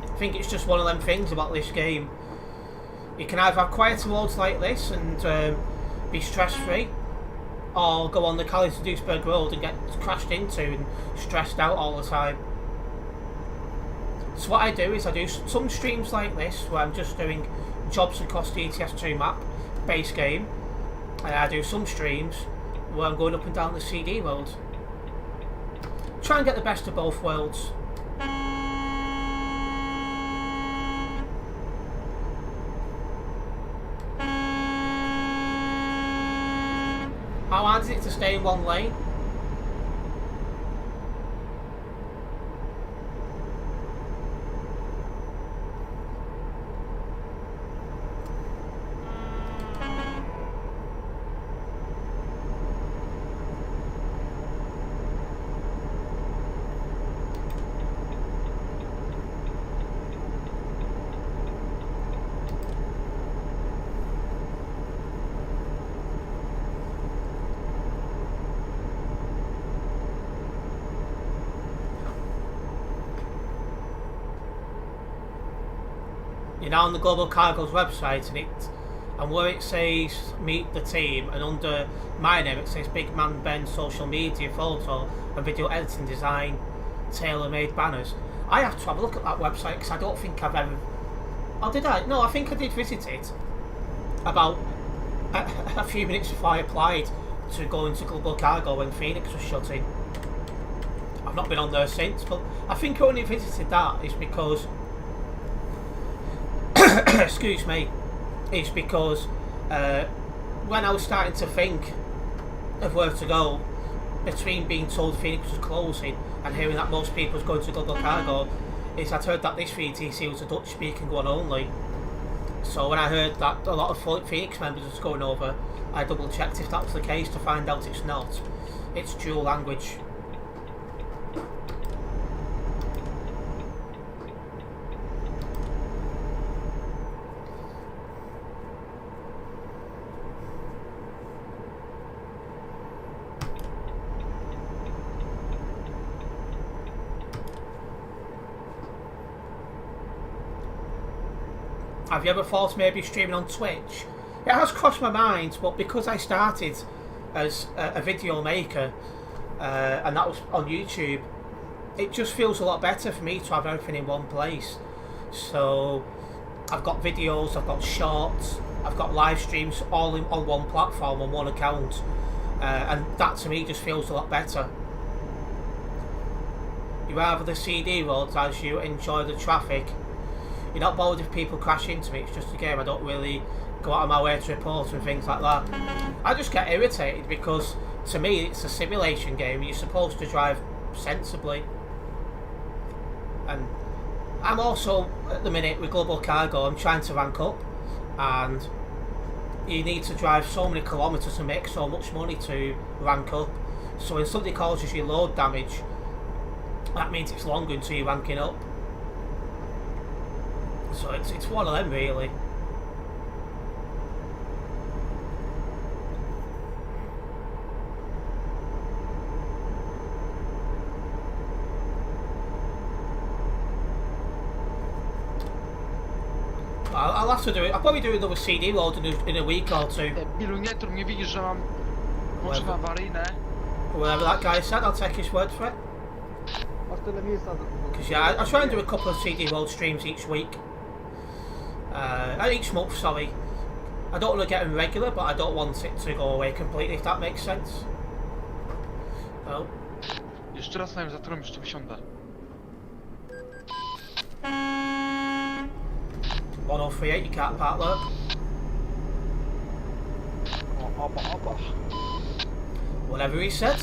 I think it's just one of them things about this game. You can either have quieter roads like this and be stress-free, or go on the Cali to Duisburg Road and get crashed into and stressed out all the time. So what I do is I do some streams like this where I'm just doing jobs across the ETS2 map, base game, and I do some streams where I'm going up and down the CD road. Try and get the best of both worlds. How hard is it to stay in one lane? You're now on the Global Cargo's website, and where it says meet the team, and under my name it says Big Man Ben social media, photo and video editing design, tailor-made banners. I have to have a look at that website because I don't think I've ever... Oh, did I? No, I think I did visit it about a few minutes before I applied to go into Global Cargo when Phoenix was shutting. I've not been on there since, but I think I only visited that is because excuse me, is because when I was starting to think of where to go, between being told Phoenix was closing and hearing that most people was going to Global Cargo, is I'd heard that this VTC was a Dutch speaking one only. So when I heard that a lot of Phoenix members was going over, I double checked if that was the case to find out it's not. It's dual language. Have you ever thought maybe streaming on Twitch? It has crossed my mind, but because I started as a video maker, and that was on YouTube, it just feels a lot better for me to have everything in one place. So I've got videos, I've got shorts, I've got live streams all on one platform, on one account, and that to me just feels a lot better. You rather the CD roads as you enjoy the traffic. You're not bothered if people crash into me, it's just a game. I don't really go out of my way to report and things like that. I just get irritated because to me it's a simulation game. You're supposed to drive sensibly. And I'm also, at the minute, with Global Cargo, I'm trying to rank up. And you need to drive so many kilometres and make so much money to rank up. So when somebody causes you load damage, that means it's longer until you're ranking up. So it's one of them really. I'll have to do it. I'll probably do another CD load in a week or two. Bilu, nie widzisz, że mam włączone awaryjne? Whatever that guy said, I'll take his word for it. Because yeah, I try and do a couple of CD load streams each week. Each month, sorry. I don't want to get them regular, but I don't want it to go away completely, if that makes sense. Well. Jeszcze raz, za którą jeszcze wysiądę. 1038, you can't park there. Opa. Whatever he said.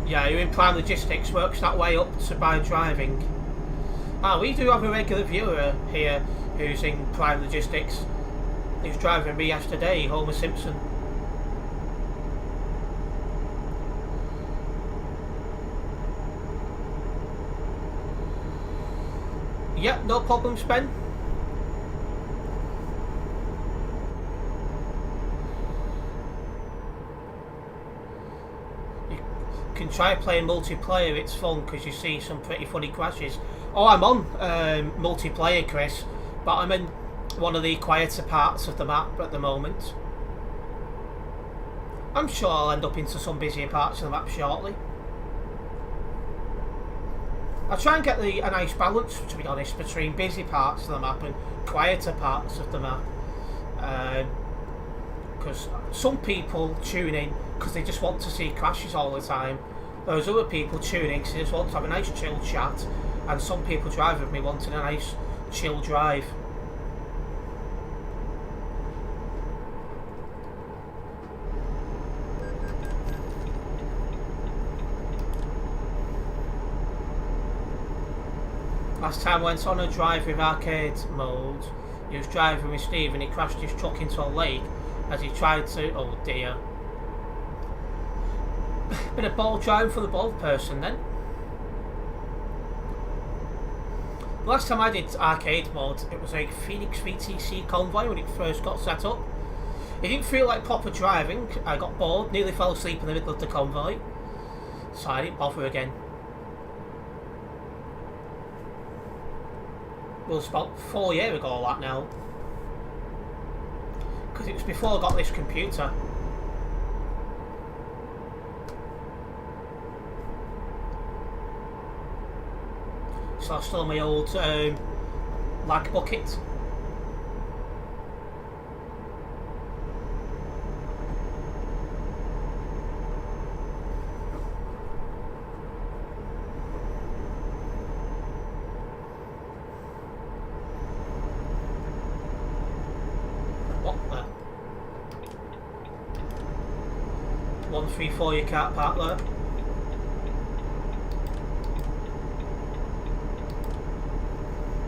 Yeah, you're in Prime Logistics, works that way up to by driving. We do have a regular viewer here who's in Prime Logistics. He was driving me yesterday, Homer Simpson. Yep, no problems, Ben. You can try playing multiplayer, it's fun because you see some pretty funny crashes. Oh, I'm on multiplayer, Chris, but I'm in one of the quieter parts of the map at the moment. I'm sure I'll end up into some busier parts of the map shortly. I try and get a nice balance, to be honest, between busy parts of the map and quieter parts of the map. Because some people tune in because they just want to see crashes all the time. Whereas other people tune in because they just want to have a nice chill chat. And some people drive with me wanting a nice chill drive. Last time I went on a drive with arcade mode, he was driving with Steve and he crashed his truck into a lake as he tried to... oh dear. Bit of ball driving for the bold person then. Last time I did arcade mode, it was a Phoenix VTC convoy when it first got set up. It didn't feel like proper driving. I got bored, nearly fell asleep in the middle of the convoy. So I didn't bother again. Well, it's about 4 years ago that now. Because it was before I got this computer. So I still my old lag bucket. What the? 134, you can't park there.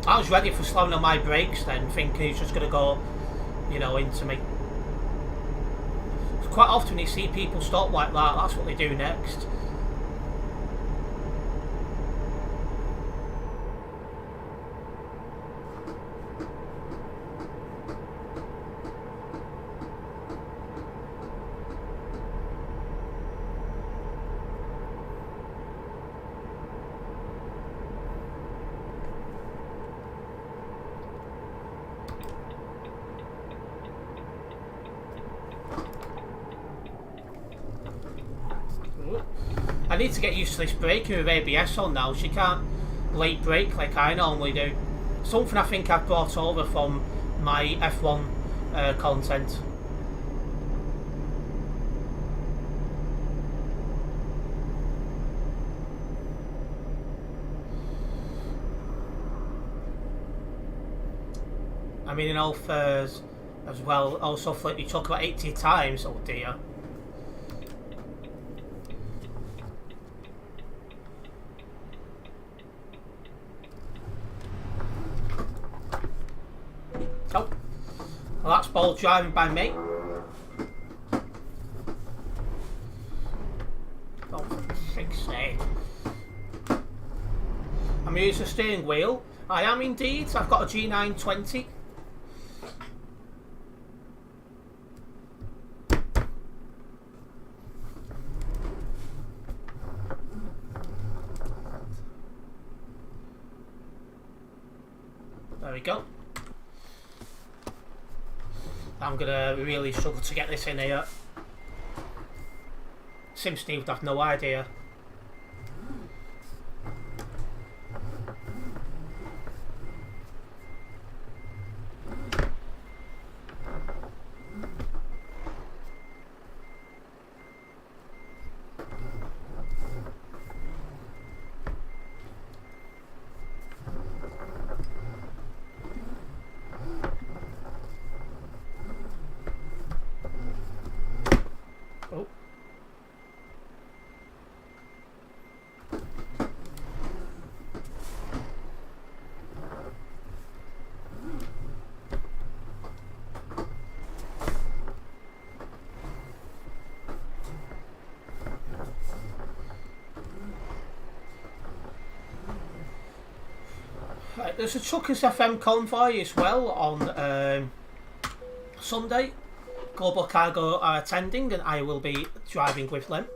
I was ready for slamming on my brakes then, thinking he's just going to go, you know, into me. Quite often you see people stop like that, that's what they do next. need to get used to this braking with ABS on now. She can't late brake like I normally do. Something I think I've brought over from my F1 content. I mean, in all fairs as well, also flip you talk about 80 times, oh dear. Oh, well, that's ball driving by me. Oh, for fuck's sake. I'm using the steering wheel. I am indeed. I've got a G920. There we go. I'm gonna really struggle to get this in here. SimSteve would have no idea. Oh. Right, there's a Truckers FM convoy as well on Sunday. Global Cargo are attending and I will be driving with them.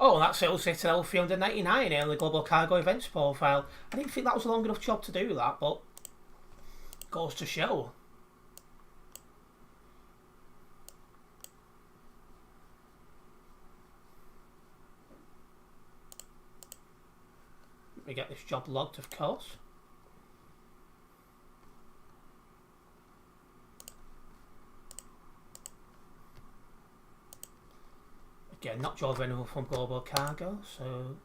Oh, that's LCTL 399 in the Global Cargo events profile. I didn't think that was a long enough job to do that, but goes to show. Let me get this job logged, of course. Again, not drove anyone from Global Cargo, so...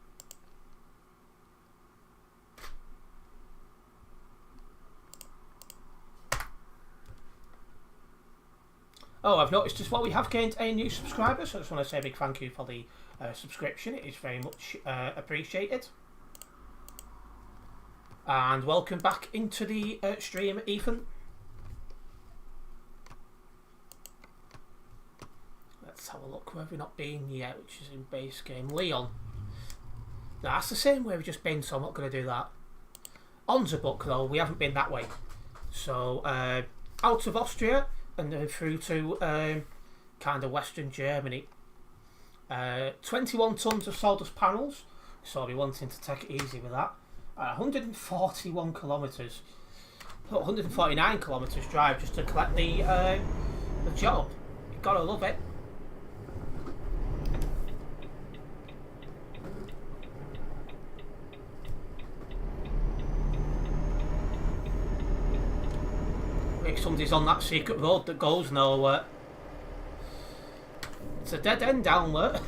Oh, I've noticed as well we have gained a new subscriber, so I just want to say a big thank you for the subscription. It is very much appreciated. And welcome back into the stream, Ethan. Let's have a look where we've not been yet, which is in base game. Leon. No, that's the same way we've just been, so I'm not going to do that. Onzerbuck, though, we haven't been that way. So, out of Austria and then through to kind of Western Germany. 21 tons of sawdust panels, so I'll be wanting to take it easy with that. 141 kilometres, 149 kilometres drive just to collect the job. You've got to love it. Like somebody's on that secret road that goes nowhere. It's a dead end down there.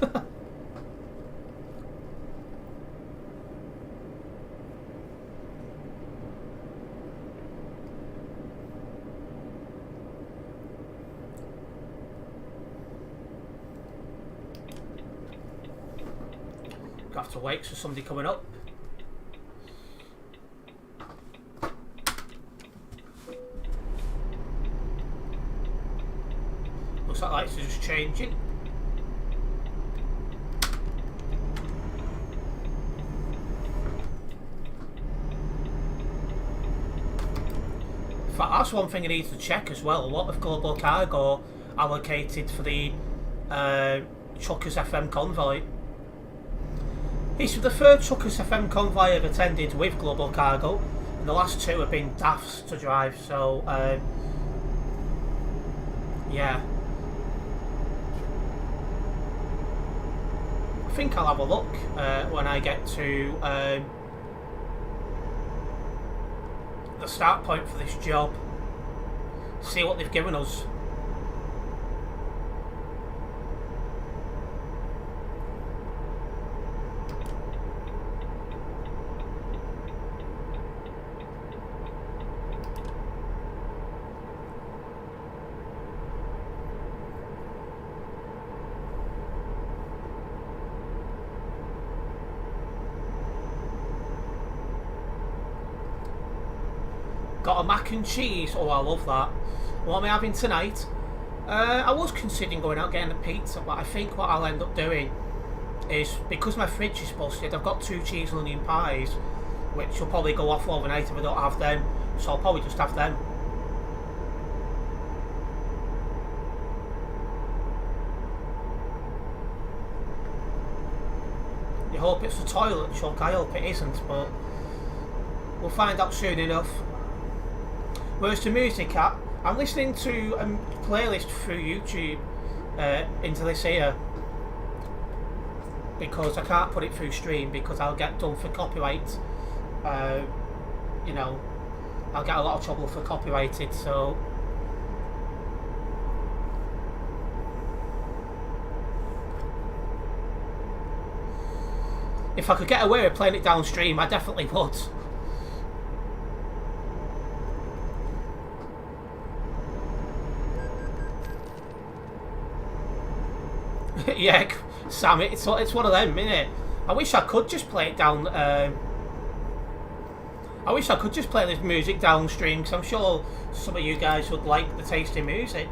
Have to wait for somebody coming up. Looks like lights are just changing. In fact, that's one thing I need to check as well. What of Global Cargo allocated for the Truckers FM convoy? It's the third Truckers FM convoy I've attended with Global Cargo, and the last two have been daft to drive, so yeah. I think I'll have a look when I get to the start point for this job. See what they've given us. Got a mac and cheese. Oh, I love that. What am I having tonight? I was considering going out getting a pizza, but I think what I'll end up doing is, because my fridge is busted, I've got 2 cheese and onion pies, which will probably go off overnight if I don't have them. So I'll probably just have them. You hope it's a toilet truck. I hope it isn't, but we'll find out soon enough. Where's the music at? I'm listening to a playlist through YouTube into this here, because I can't put it through stream because I'll get done for copyright. You know, I'll get a lot of trouble for copyrighted, so if I could get away with playing it downstream, I definitely would. Yeah, Sam, it's one of them, isn't it? I wish I could just play it down. I wish I could just play this music downstream, because I'm sure some of you guys would like the tasty music.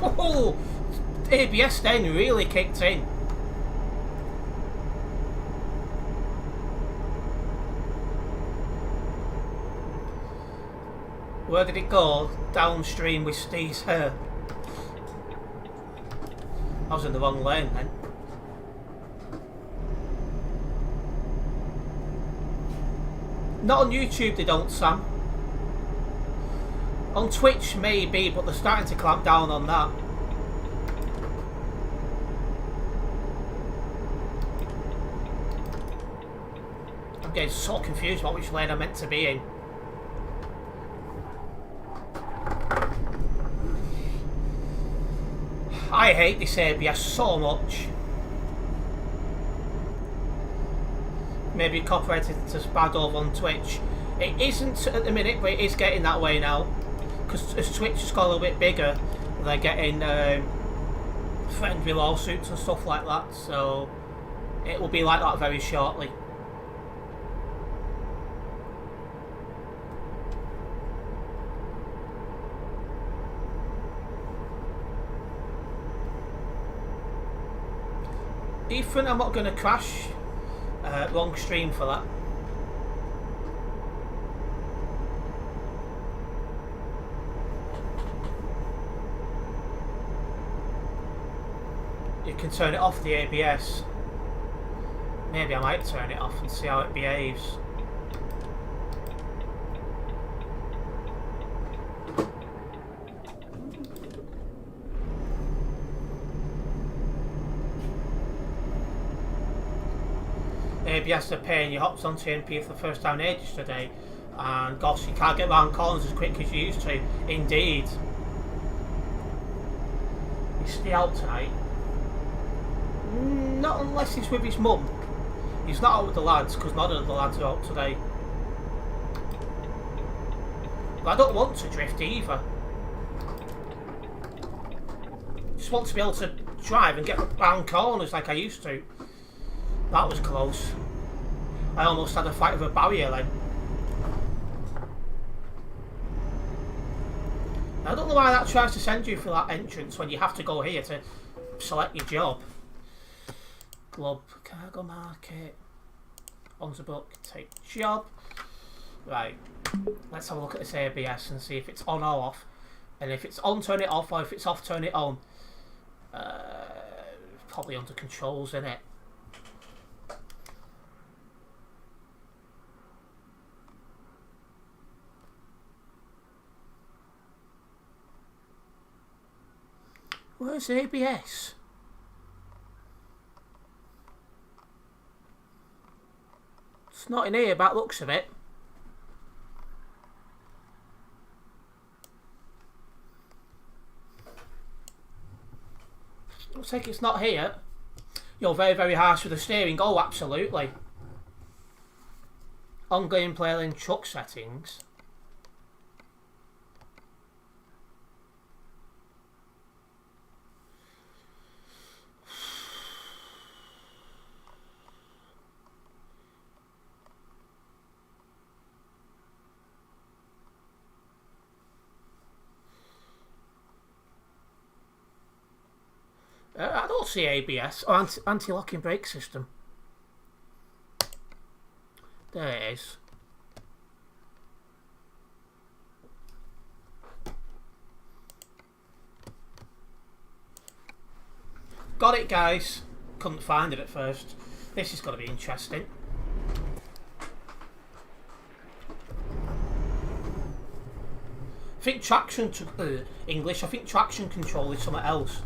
Oh, ABS then really kicked in. Where did it go? Downstream with Steve's hair. I was in the wrong lane then. Not on YouTube they don't, Sam. On Twitch maybe, but they're starting to clamp down on that. I'm getting so confused about which lane I'm meant to be in. I hate this ABS so much. Maybe copyrighted as bad over on Twitch. It isn't at the minute, but it is getting that way now. Because as Twitch has got a little bit bigger, they're getting friendly lawsuits and stuff like that. So it will be like that very shortly. Ethan, I'm not going to crash. Wrong stream for that. You can turn it off, the ABS. Maybe I might turn it off and see how it behaves. ABS are paying. You hopped onto MP for the first time in ages today, and gosh, you can't get round corners as quick as you used to. Indeed. Is he out tonight? Not unless he's with his mum. He's not out with the lads, because none of the lads are out today. But I don't want to drift either. Just want to be able to drive and get round corners like I used to. That was close. I almost had a fight with a barrier then. I don't know why that tries to send you for that entrance when you have to go here to select your job. Club, cargo market, on the book, take job. Right, let's have a look at this ABS and see if it's on or off. And if it's on, turn it off, or if it's off, turn it on. probably under controls, isn't it? Where's ABS? It's not in here, by the looks of it. Looks like it's not here. You're very, very harsh with the steering. Oh, absolutely. On-game player in truck settings. I don't see ABS or anti-locking brake system. There it is. Got it, guys. Couldn't find it at first. This is going to be interesting. I think traction English. I think traction control is something else.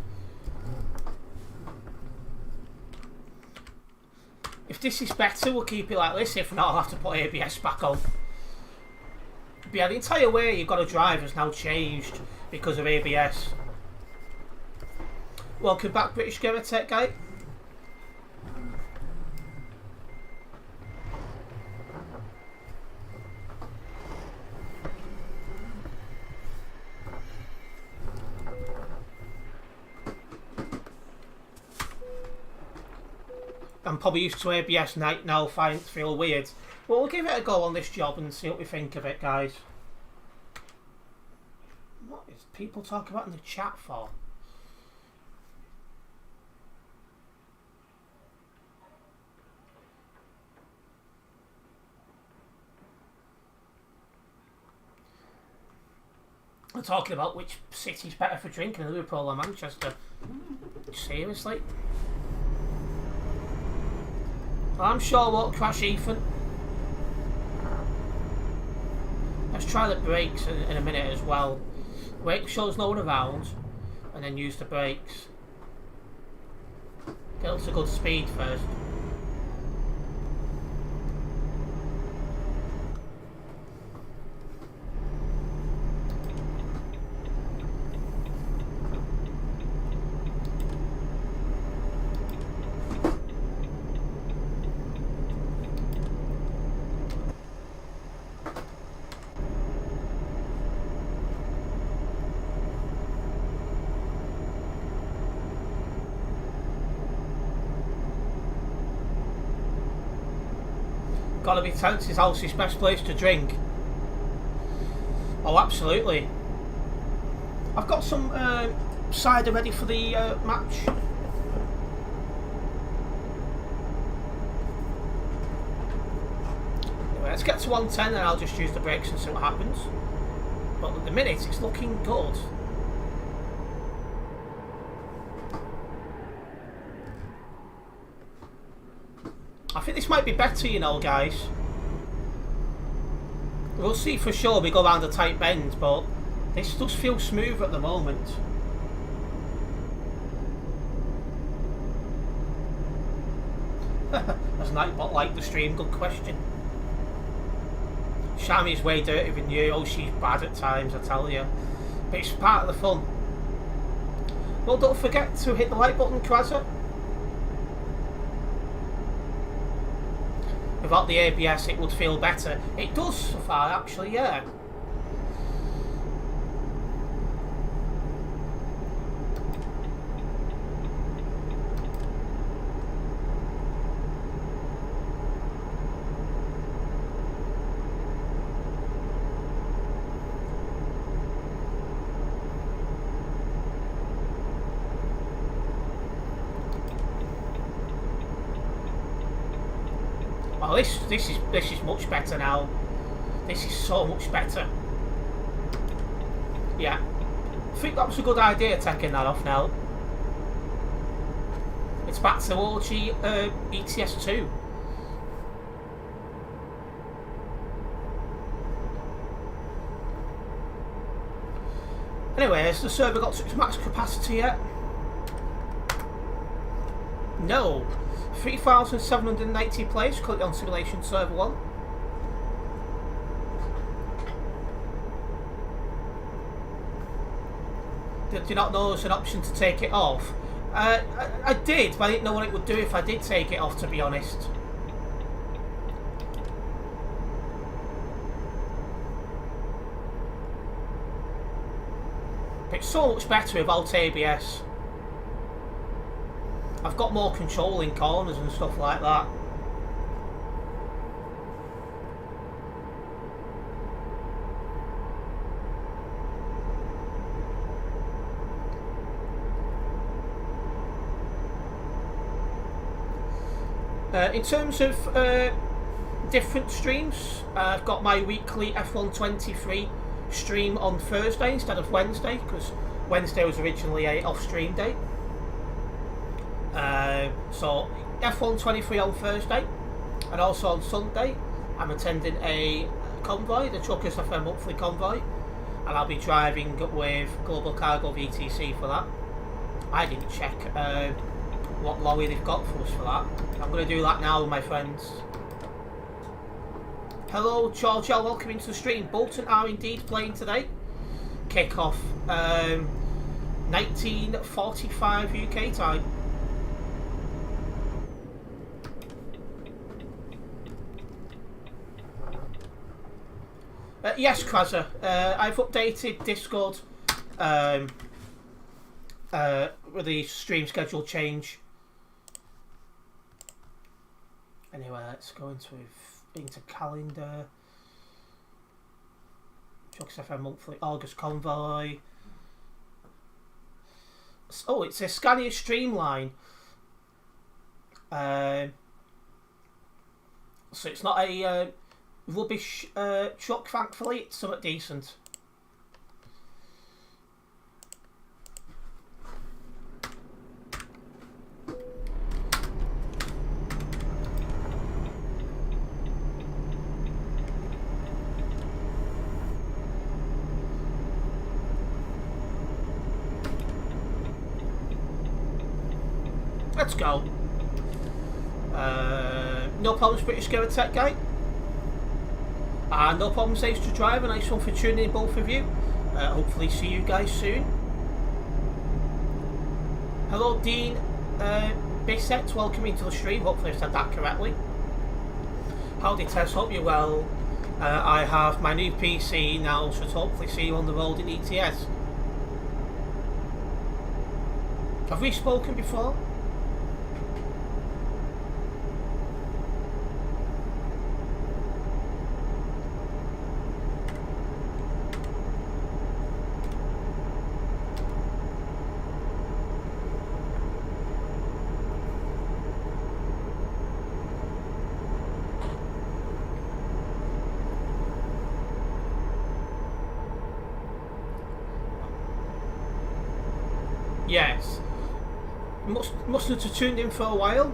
If this is better, we'll keep it like this. If not, I'll have to put ABS back on. But yeah, the entire way you've got to drive has now changed because of ABS. Welcome back, British Gamer Tech Guy. I'm probably used to ABS now, feel weird. But we'll give it a go on this job and see what we think of it, guys. What is people talking about in the chat for? We're talking about which city's better for drinking, Liverpool or Manchester. Seriously? I'm sure I won't crash Ethan. Let's try the brakes in a minute as well. Wait, show there's no one around, and then use the brakes. Get up to good speed first. Gotta be Terence's house, his best place to drink. Oh, absolutely. I've got some cider ready for the match. Anyway, let's get to 110 and I'll just use the brakes and see what happens. But at the minute, it's looking good. I think this might be better, you know, guys. We'll see for sure we go around a tight bend, but this does feel smooth at the moment. Has Nightbot liked the stream? Good question. Shami's way dirtier than you. Oh, she's bad at times, I tell you. But it's part of the fun. Well, don't forget to hit the like button, Krazza. Without the ABS it would feel better. It does so far actually, yeah. Oh, this is much better now. This is so much better. Yeah, I think that was a good idea taking that off now. It's back to OG ETS2. Anyway, has the server got to its max capacity yet? No. 3,790 players currently on Simulation Server 1. Did you not know there was an option to take it off? I did, but I didn't know what it would do if I did take it off, to be honest. But it's so much better without ABS. I've got more control in corners and stuff like that. In terms of different streams, I've got my weekly F123 stream on Thursday instead of Wednesday, because Wednesday was originally a off-stream day. So F123 on Thursday, and also on Sunday I'm attending a convoy, the Truckers FM monthly convoy, and I'll be driving with Global Cargo VTC for that. I didn't check what lorry they've got for us for that. I'm going to do that now with my friends. Hello Georgia, welcome into the stream. Bolton are indeed playing today. Kick-off 19:45 UK time. Yes, Krazza, I've updated Discord with the stream schedule change. Anyway, let's go into calendar. Chucks FM monthly August convoy. Oh, it's a Scania Streamline. So it's not a rubbish truck, thankfully. It's somewhat decent. Let's go. No problems, British Gamer Tech Guy. No problem, safe to drive. A nice one for tuning in, both of you. Hopefully see you guys soon. Hello Dean Bissett, welcome into the stream. Hopefully I've said that correctly. Howdy Tess, hope you're well. I have my new PC now, so hopefully see you on the road in ETS. Have we spoken before? Yes. Mustn't have tuned in for a while.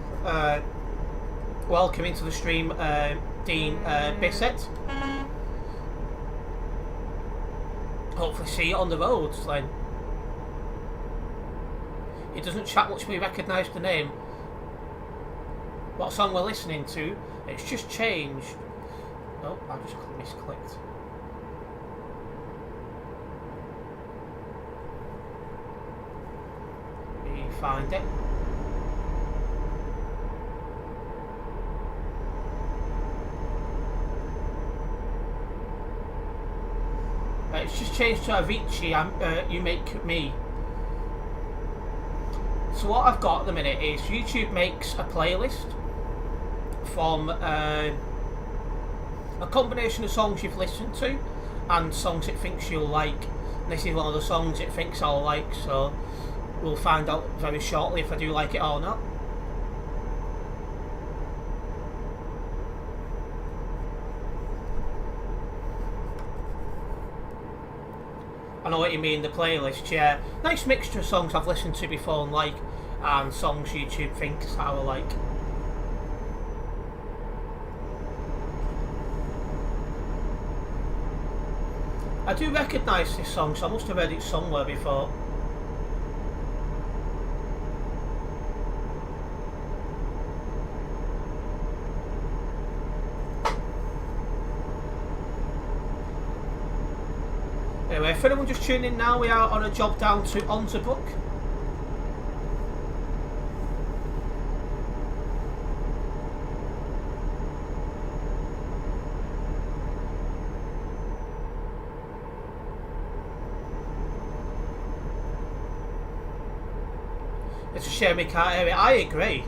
Welcome into the stream, Dean Bissett. Hopefully see you on the roads then. It doesn't chat much, we recognise the name. What song we're listening to? It's just changed. Oh, I just misclicked. Find it. It's just changed to Avicii, You Make Me. So what I've got at the minute is YouTube makes a playlist from a combination of songs you've listened to and songs it thinks you'll like. And this is one of the songs it thinks I'll like, so we'll find out very shortly if I do like it or not. I know what you mean, the playlist, yeah. Nice mixture of songs I've listened to before and like. and songs YouTube thinks I will like. I do recognise this song, so I must have heard it somewhere before. Anyway, if anyone just tuning in now, we are on a job down to Onterbrook. It's a shame we can't hear it. I agree.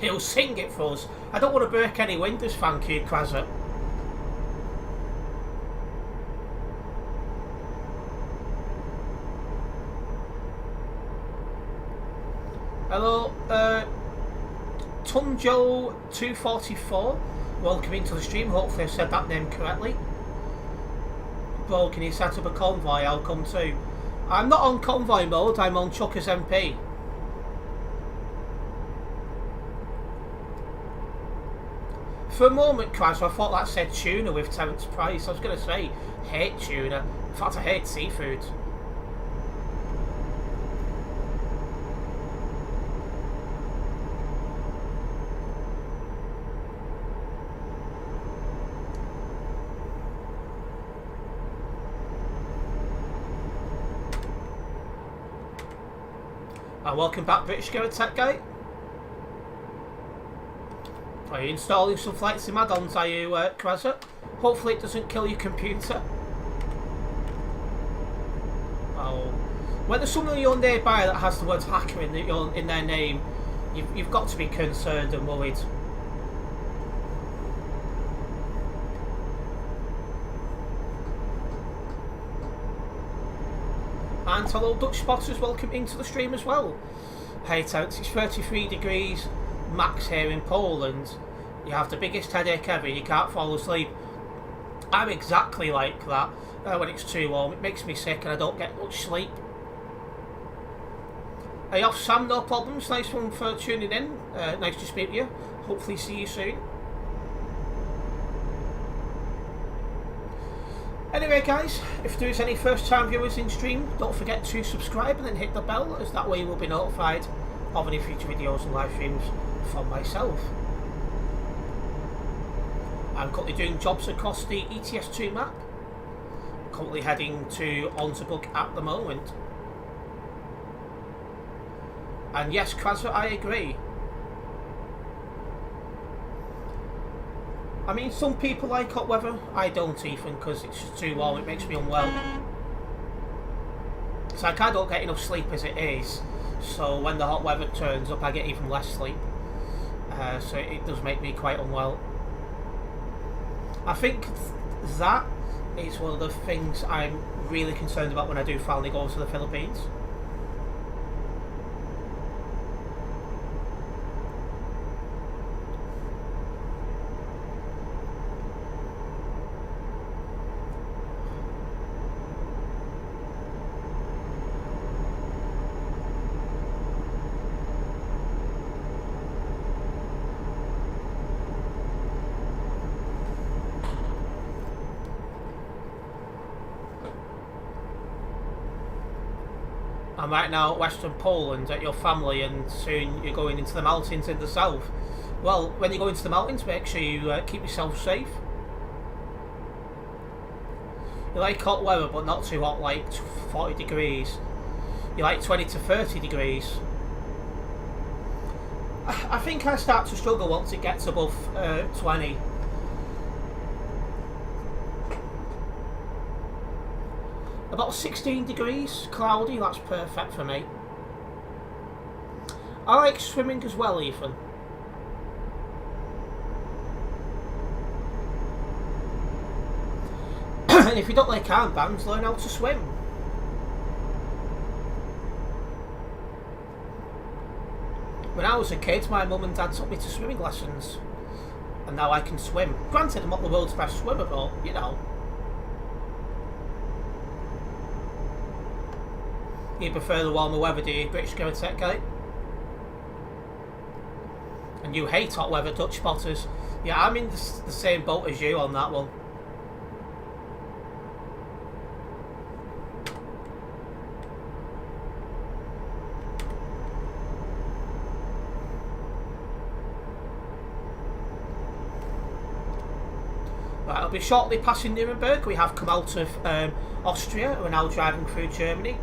He'll sing it for us. I don't want to break any windows, thank you, Quasar. Hello, Tunjo244. Welcome into the stream. Hopefully I said that name correctly. Bro, can you set up a convoy? I'll come too. I'm not on convoy mode, I'm on Chuckers MP. For a moment, Crash, I thought that said tuna with Terence Price. I was going to say, hate tuna. In fact, I hate seafood. And welcome back, British Go Tech Guy. Are you installing some flight sim add-ons, are you, Krazza? Hopefully it doesn't kill your computer. Oh. When there's someone on your nearby that has the words hacker in their name, you've got to be concerned and worried. And hello Dutch spotters, welcome into the stream as well. Hey Terence, it's 33 degrees max here in Poland. You have the biggest headache ever, you can't fall asleep. I'm exactly like that when it's too warm. It makes me sick and I don't get much sleep. Hey off Sam, no problems. Nice one for tuning in. Nice to speak to you. Hopefully see you soon. Anyway guys, if there is any first time viewers in stream, don't forget to subscribe and then hit the bell, as that way you will be notified of any future videos and live streams from myself. I'm currently doing jobs across the ETS2 map. Currently heading to Onterbrook at the moment. And yes, Krasser, I agree. I mean, some people like hot weather. I don't, Ethan, because it's just too warm. It makes me unwell. It's like I don't get enough sleep as it is. So when the hot weather turns up, I get even less sleep. So it does make me quite unwell. I think that is one of the things I'm really concerned about when I do finally go to the Philippines. I'm right now at Western Poland at your family, and soon you're going into the mountains in the south. Well, when you go into the mountains, make sure you keep yourself safe. You like hot weather, but not too hot, like 40 degrees. You like 20 to 30 degrees. I think I start to struggle once it gets above 20. About 16 degrees, cloudy, that's perfect for me. I like swimming as well, Ethan. And if you don't like armbands, learn how to swim. When I was a kid, my mum and dad took me to swimming lessons, and now I can swim. Granted, I'm not the world's best swimmer, but you know. You prefer the warmer weather, do you, British Go Tech Guy? And you hate hot weather, Dutch spotters. Yeah, I'm in the same boat as you on that one. Right, I'll be shortly passing Nuremberg. We have come out of Austria. We're now driving through Germany.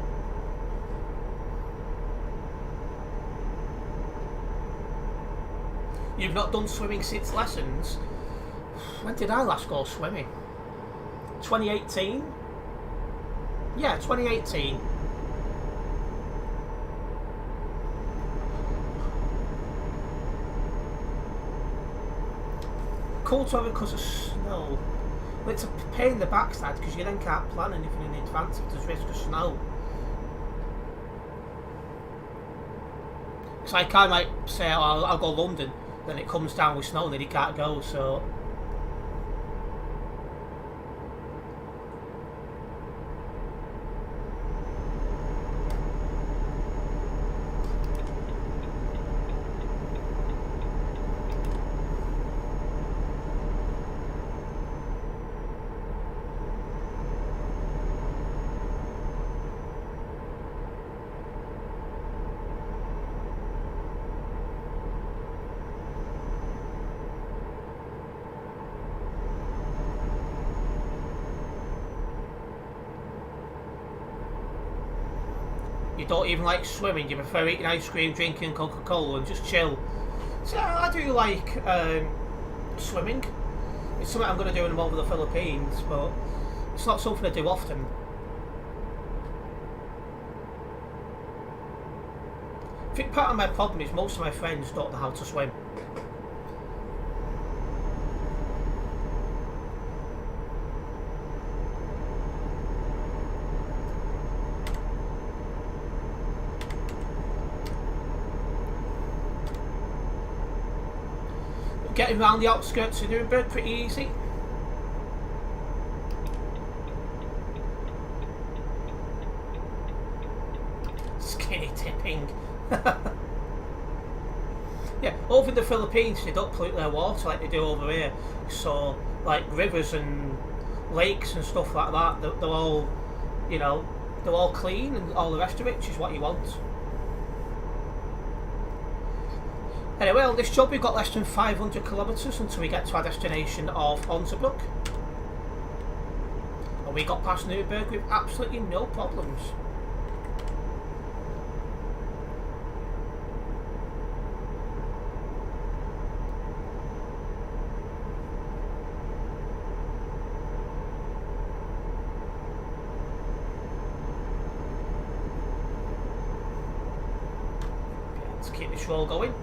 You've not done swimming since lessons? When did I last go swimming? 2018? Yeah, 2018. Cold weather because of snow. Well, it's a pain in the backside because you then can't plan anything in advance if there's risk of snow. It's like I might say, oh, I'll go London, then it comes down with snow and then you can't go, so... You don't even like swimming, you prefer eating ice cream, drinking Coca-Cola and just chill. So I do like swimming. It's something I'm going to do when I'm over the Philippines, but it's not something I do often. I think part of my problem is most of my friends don't know how to swim. Getting around the outskirts of Nuremberg pretty easy. Skinny tipping. Yeah, over in the Philippines they don't pollute their water like they do over here. So, like rivers and lakes and stuff like that, they're all, you know, they're all clean and all the rest of it, which is what you want. Anyway, on this job we've got less than 500 kilometres until we get to our destination of Onzerbrook. And we got past Nuremberg with absolutely no problems. Okay, let's keep this roll going.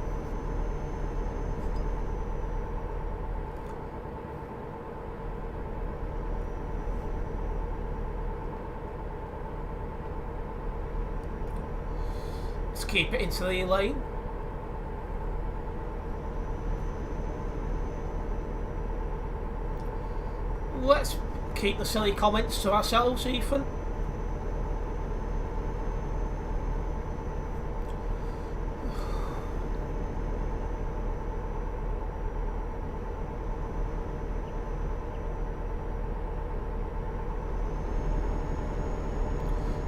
Keep it into the lane. Let's keep the silly comments to ourselves, Ethan.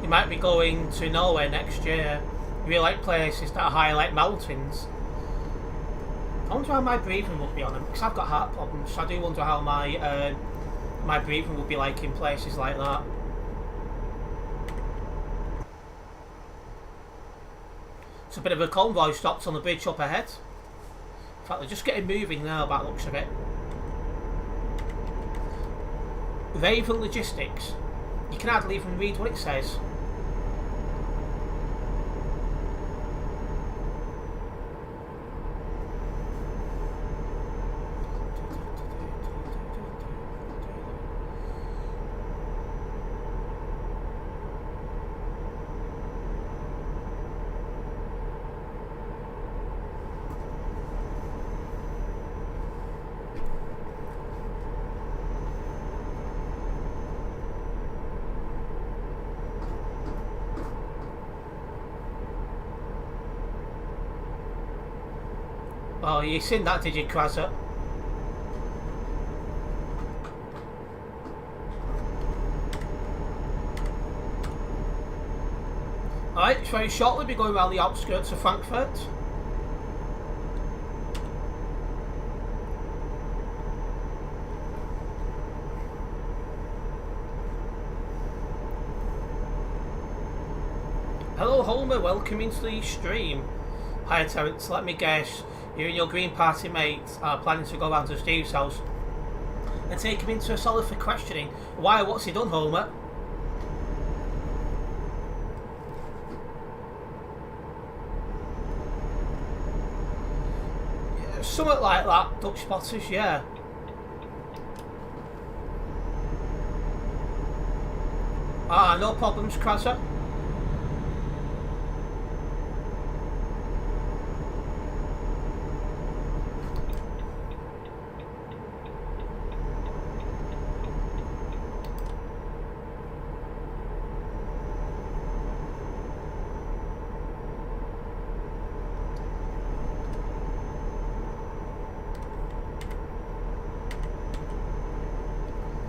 You might be going to Norway next year. Really like places that are high, like mountains. I wonder how my breathing would be on them, because I've got heart problems, so I do wonder how my my breathing would be like in places like that. It's a bit of a convoy stopped on the bridge up ahead. In fact, they're just getting moving now by the looks of it. Raven Logistics. You can hardly even read what it says. Oh, you seen that, did you, Krasser? Alright, it's very shortly be going around the outskirts of Frankfurt. Hello Homer, welcome into the stream. Hi Terence, let me guess, you and your Green Party mates are planning to go round to Steve's house and take him into a solid for questioning. Why, what's he done, Homer? Yeah, something like that, Dutch spotters, yeah. Ah, no problems, Krasser.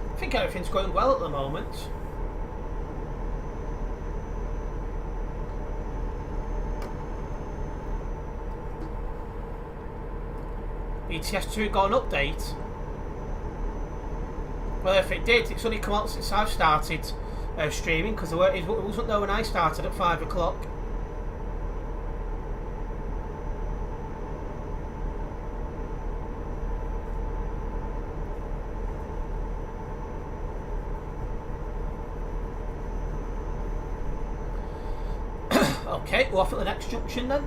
I think everything's going well at the moment. ETS2 got an update? Well, if it did, it's only come out since I've started streaming, because it wasn't there when I started at 5 o'clock. Okay, we're off at the next junction then.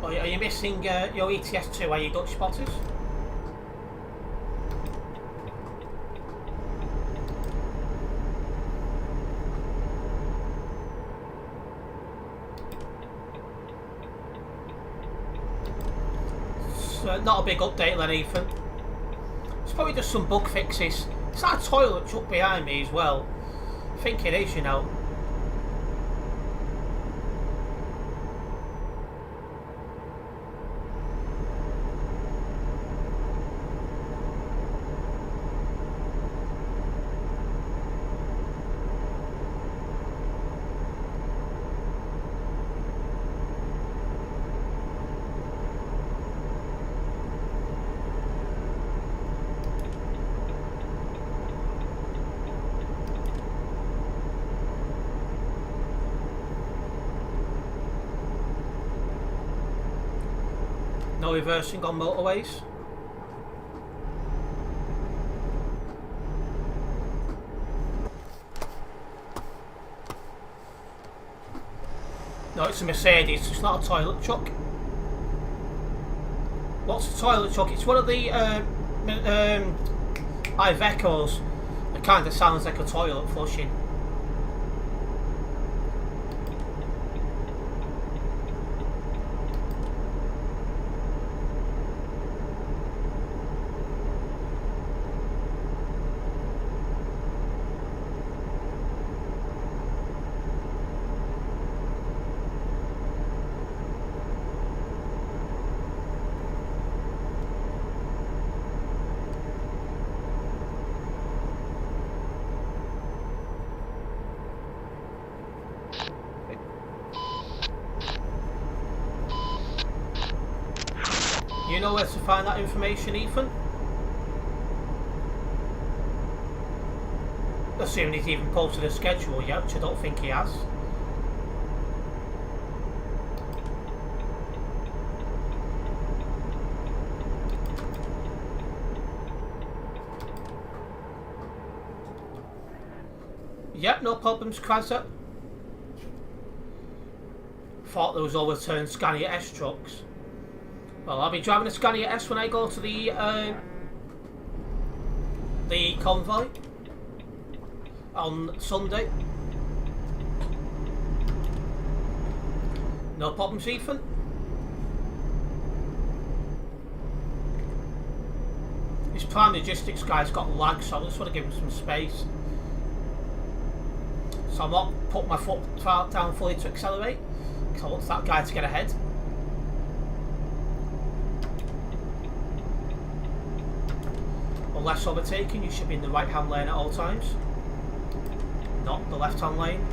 Oh, are you missing your ETS2, are you, Dutch spotters? Not a big update then, Ethan. It's probably just some bug fixes. It's that toilet truck behind me as well. I think it is, you know. No reversing on motorways. No, it's a Mercedes, it's not a toilet truck. What's a toilet truck? It's one of the Ivecos. It kind of sounds like a toilet flushing. You know where to find that information, Ethan? Assuming he's even posted a schedule yet, which I don't think he has. Yep, no problems, Krasser. Thought there was overturned Scania S trucks. Well, I'll be driving a Scania S when I go to the convoy on Sunday. No problems, Ethan. This prime logistics guy's got lag, so I just want to give him some space. So I'm not putting my foot down fully to accelerate, because I want that guy to get ahead. Unless overtaking, you should be in the right hand lane at all times, not the left hand lane.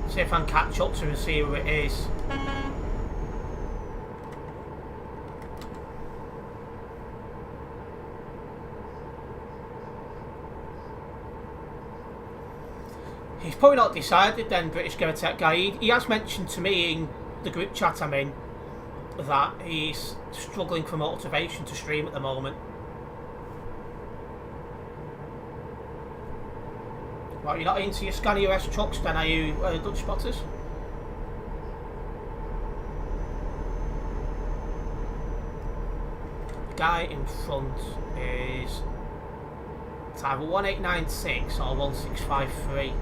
See if I can catch up to him and see who it is. He's probably not decided then, British Gamer Tech guy. He has mentioned to me in the group chat I'm in that he's struggling for motivation to stream at the moment. Right, you're not into your Scania US trucks then, are you, Dutch spotters? The guy in front is it's either 1896 or 1653.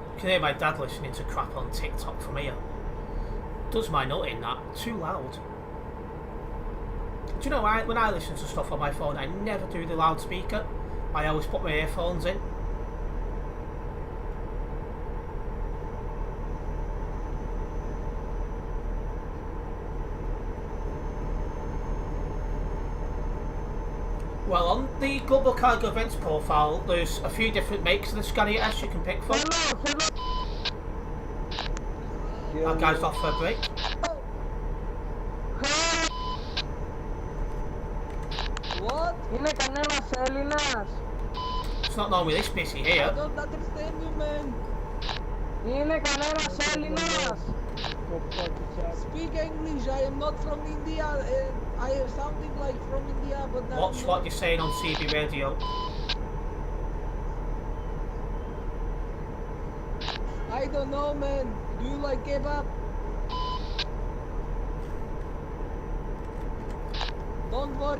I can hear my dad listening to crap on TikTok from here. Does my nut in that. Too loud. Do you know, when I listen to stuff on my phone, I never do the loudspeaker. I always put my earphones in. Well, on the Global Cargo Events profile, there's a few different makes of the Scania S you can pick from. That guy's off for a break. What? It's not normally this busy here. I don't understand you, man. Speak English. I am not from India. I am sounding like from India, but Watch what you're saying on CB radio. I don't know, man. Do you like kebab? Don't worry.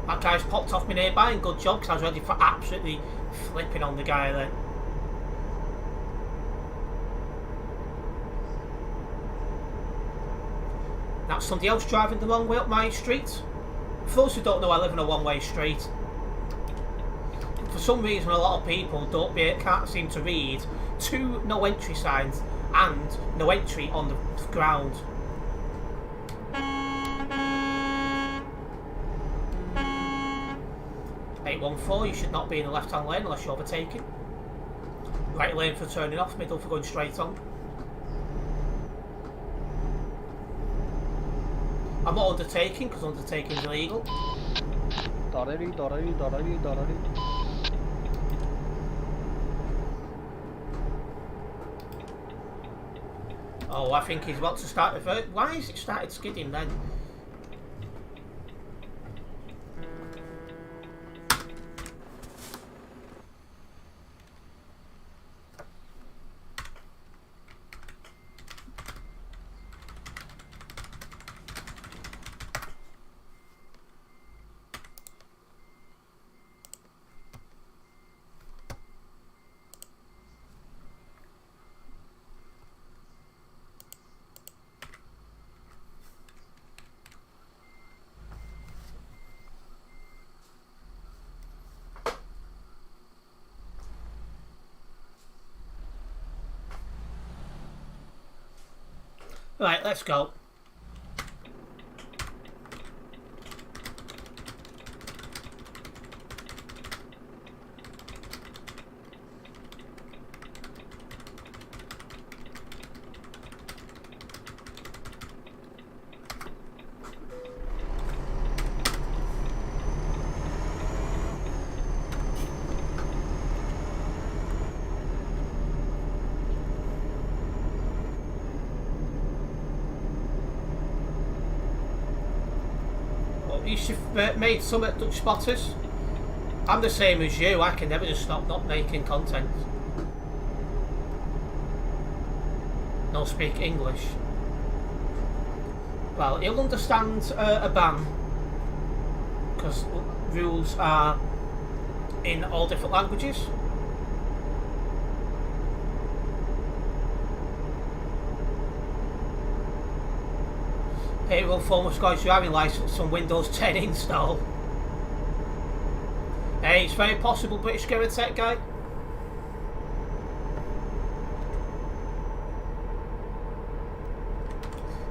That guy's popped off me nearby, and good job, because I was ready for absolutely flipping on the guy then. That's somebody else driving the wrong way up my street. For those who don't know, I live in a one-way street. For some reason, a lot of people can't seem to read 2 no entry signs and no entry on the ground. You should not be in the left-hand lane unless you're overtaking. Right lane for turning off, middle for going straight on. I'm not undertaking because undertaking is illegal. Oh, I think he's about to start the third. Why has it started skidding then? Right, let's go. least you've made some at Dutch Spotters. I'm the same as you. I can never just stop not making content. No speak English. Well, he'll understand a ban because rules are in all different languages. It will form a Scottish driving licence on Windows 10 install. Hey, it's very possible, British Gamer Tech guy.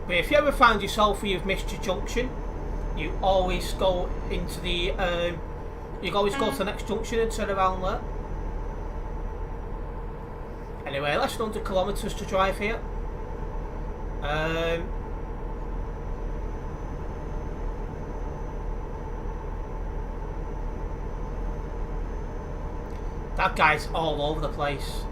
But if you ever find yourself where you've missed your junction, you always go into the you always go to the next junction and turn around there. Anyway, less than 100 kilometres to drive here. That guy's all over the place.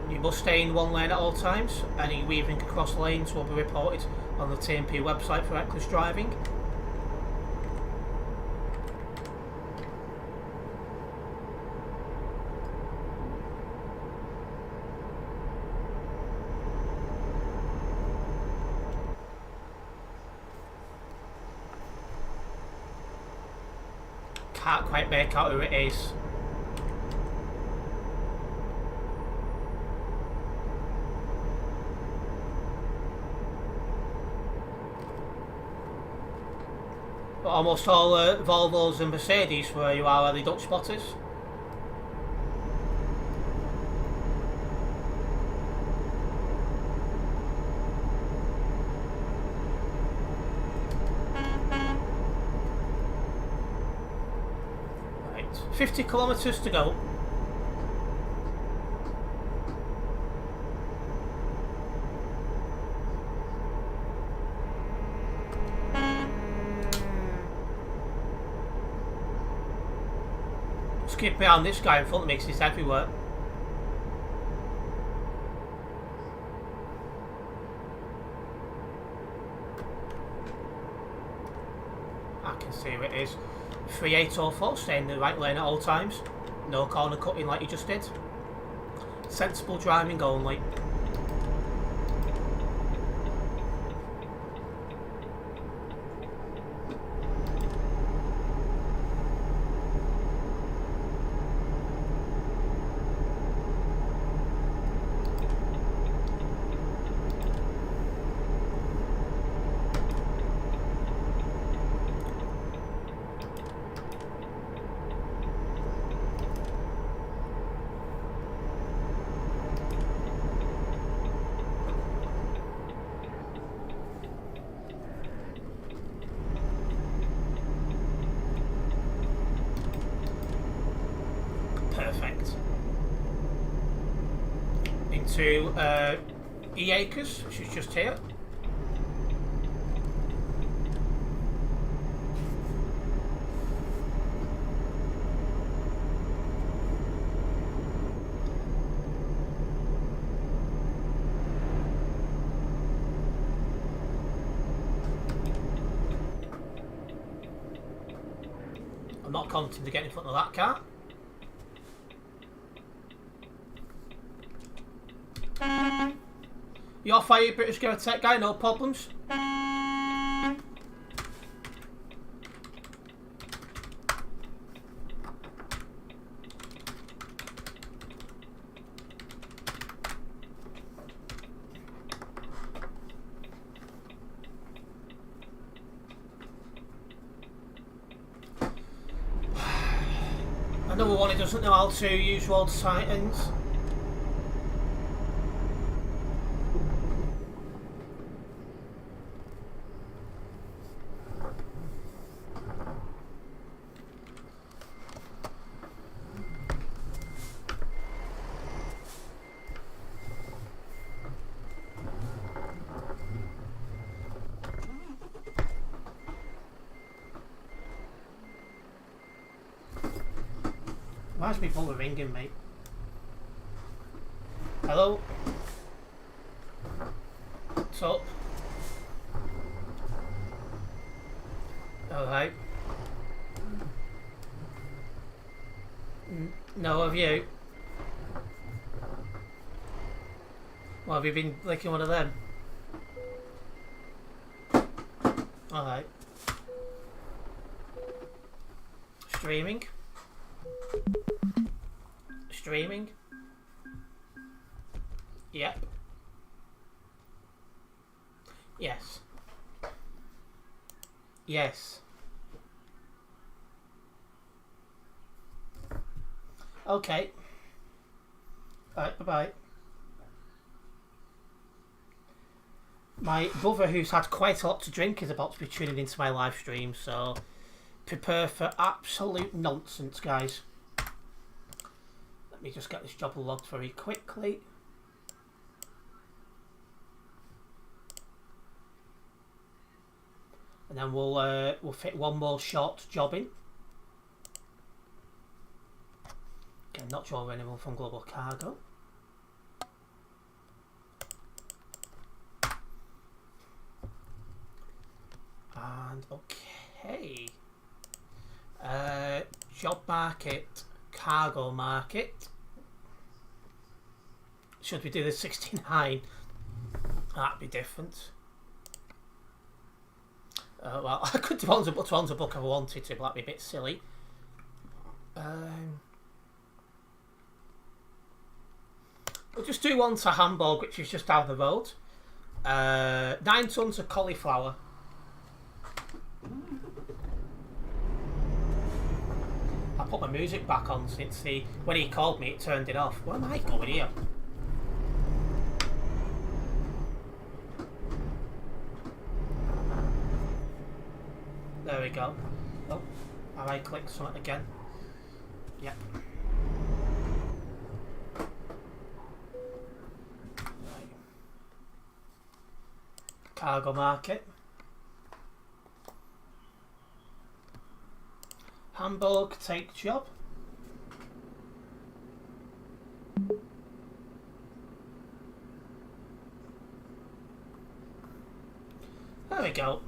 You must stay in one lane at all times. Any weaving across lanes will be reported on the TMP website for reckless driving. Can't quite make out who it is. But almost all Volvos and Mercedes where you are the Dutch Spotters. Right, 50 kilometres to go. Keep behind this guy in front of me because he's everywhere. I can see who it is. 3804, stay in the right lane at all times. No corner cutting like you just did. Sensible driving only. Perfect. Into E Acres, which is just here. I'm not confident to get in front of that car. You're fire, British Gamer Tech guy, no problems. Another one who doesn't know how to use road sightings. Why's my phone ringing, mate? Hello? What's up? Alright. No, have you? Well, have you been licking one of them? Alright. Streaming? Streaming? Yep. Yes. Yes. Okay. Alright, bye-bye. My brother, who's had quite a lot to drink, is about to be tuning into my live stream, so prepare for absolute nonsense, guys. Let me just get this job logged very quickly. And then we'll fit one more short job in. Again, not sure anyone from Global Cargo. And okay. Job market, cargo market. Should we do the 69? That'd be different. Well, I could do one's a book if I wanted to, but that'd be a bit silly. We'll just do one to Hamburg, which is just down the road. 9 tons of cauliflower. I put my music back on since when he called me, it turned it off. Where am I going here? There we go. Oh, have I clicked something again? Yep. Right. Cargo market. Hamburg, take job. There we go.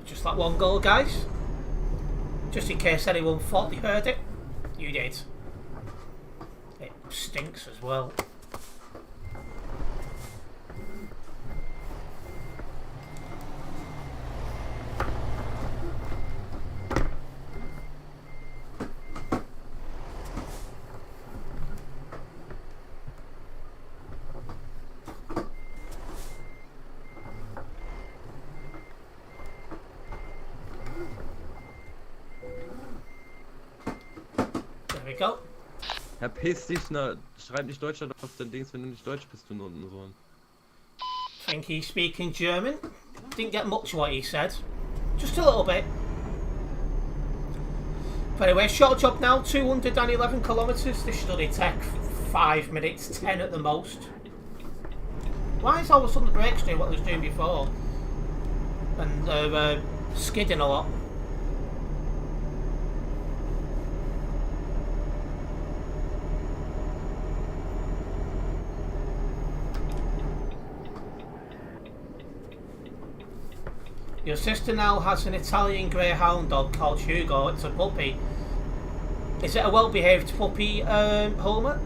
Just that one goal, guys. Just in case anyone thought they heard it. You did. It stinks as well. There we go. Verpiss dich, na, schreib nicht Deutschland auf dein Dings, wenn du nicht Deutsch bist, du unten so. I think he's speaking German. Didn't get much of what he said. Just a little bit. But anyway, short job now, 211 kilometres. This should only take 5 minutes, 10 at the most. Why is all of a sudden the brakes doing what they was doing before? And they're skidding a lot. Your sister now has an Italian greyhound dog called Hugo. It's a puppy. Is it a well-behaved puppy, Homer?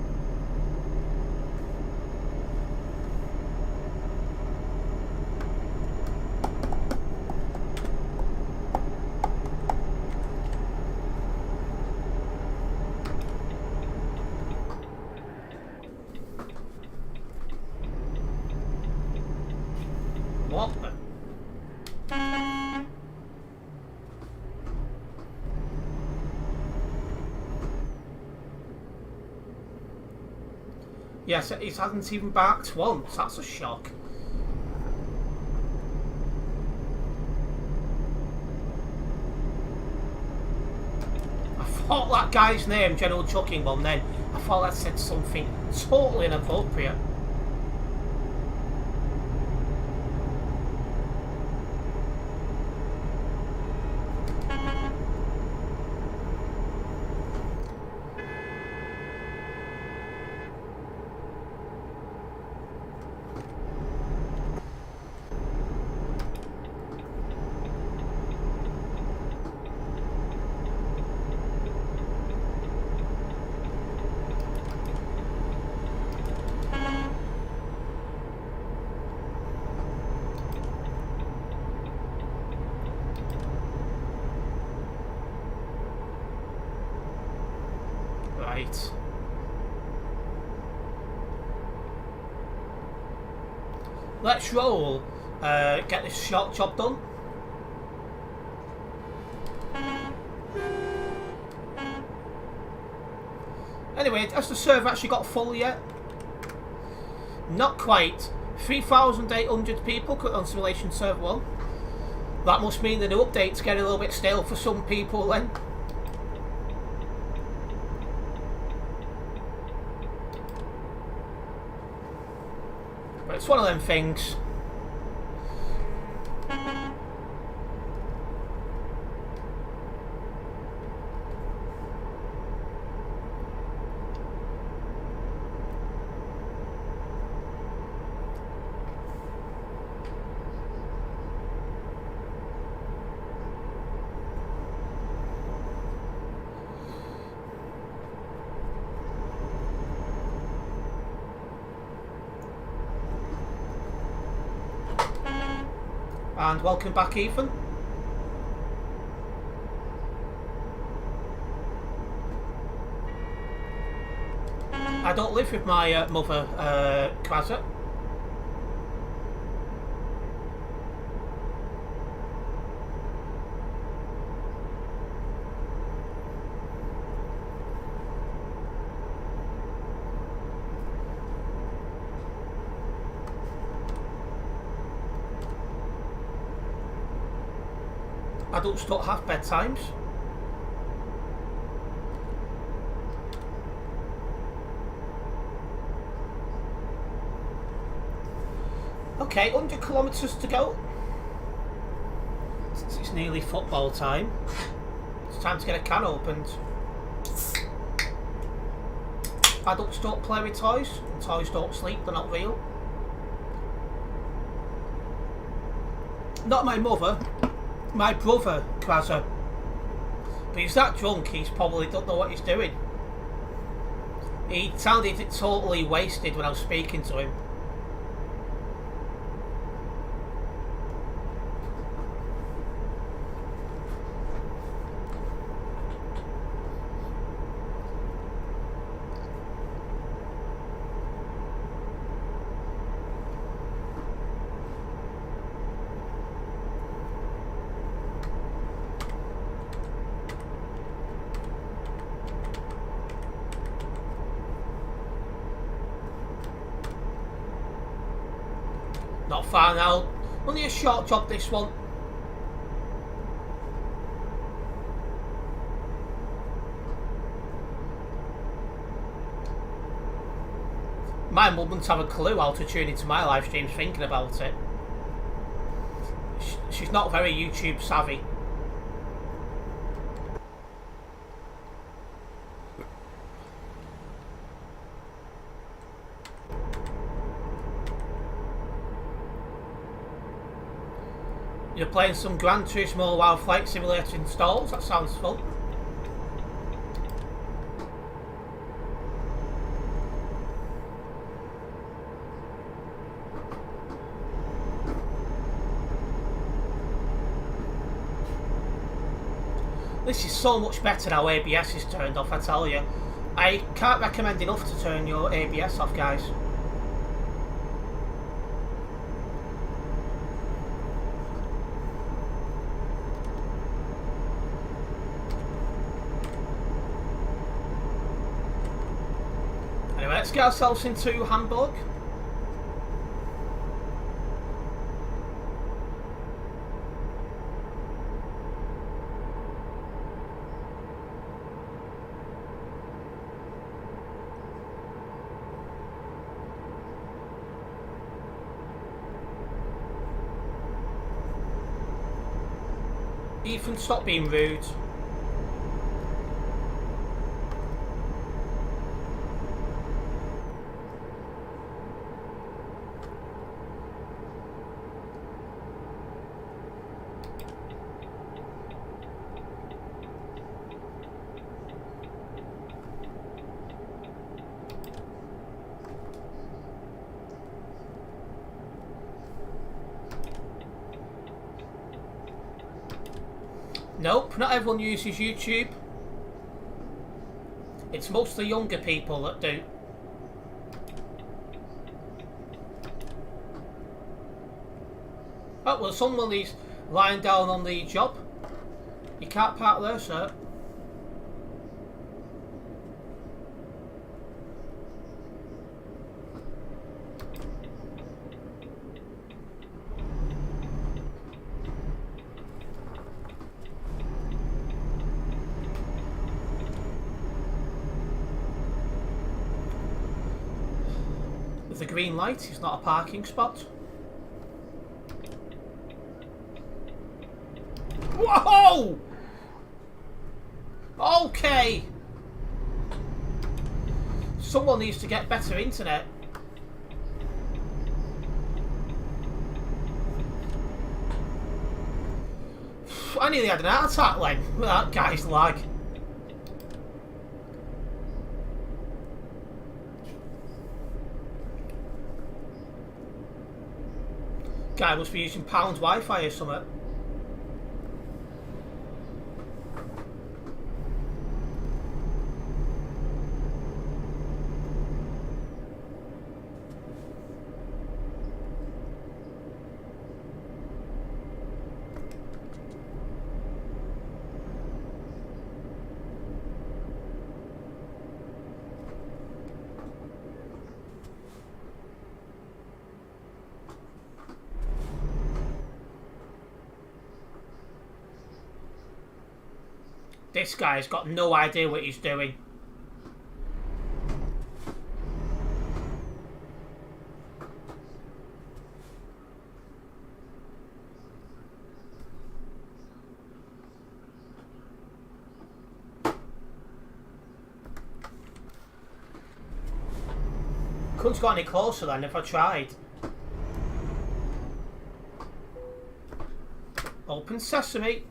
What? Yes, it hasn't even barked once. That's a shock. I thought that guy's name, General Chucking One, then I thought that said something totally inappropriate. Right. Let's roll. Get this short job done. Anyway, has the server actually got full yet? Not quite. 3,800 people on Simulation Server 1. That must mean the new update's getting a little bit stale for some people then. But it's one of them things. And welcome back, Ethan. I don't live with my mother, Quasar. Adults don't have bedtimes. Okay, 100 kilometres to go. It's nearly football time. It's time to get a can opened. Adults don't play with toys, and toys don't sleep, they're not real. Not my mother. My brother, Quasar. But he's that drunk, he's probably don't know what he's doing. He sounded totally wasted when I was speaking to him. Not far now. Only a short job, this one. My mum wouldn't have a clue how to tune into my live streams thinking about it. She's not very YouTube savvy. You're playing some Gran Turismo Wild Flight Simulator installs? That sounds fun. This is so much better now ABS is turned off, I tell you. I can't recommend enough to turn your ABS off, guys. Let's get ourselves into Hamburg. Ethan, stop being rude. Nope, not everyone uses YouTube. It's mostly younger people that do. Oh, well, someone is lying down on the job. You can't park there, sir. With the green light, it's not a parking spot. Whoa! Okay. Someone needs to get better internet. I nearly had an heart attack then with that guy's lag. Guy must be using pound Wi-Fi or something. This guy's got no idea what he's doing. Couldn't have got any closer then if I tried. Open sesame.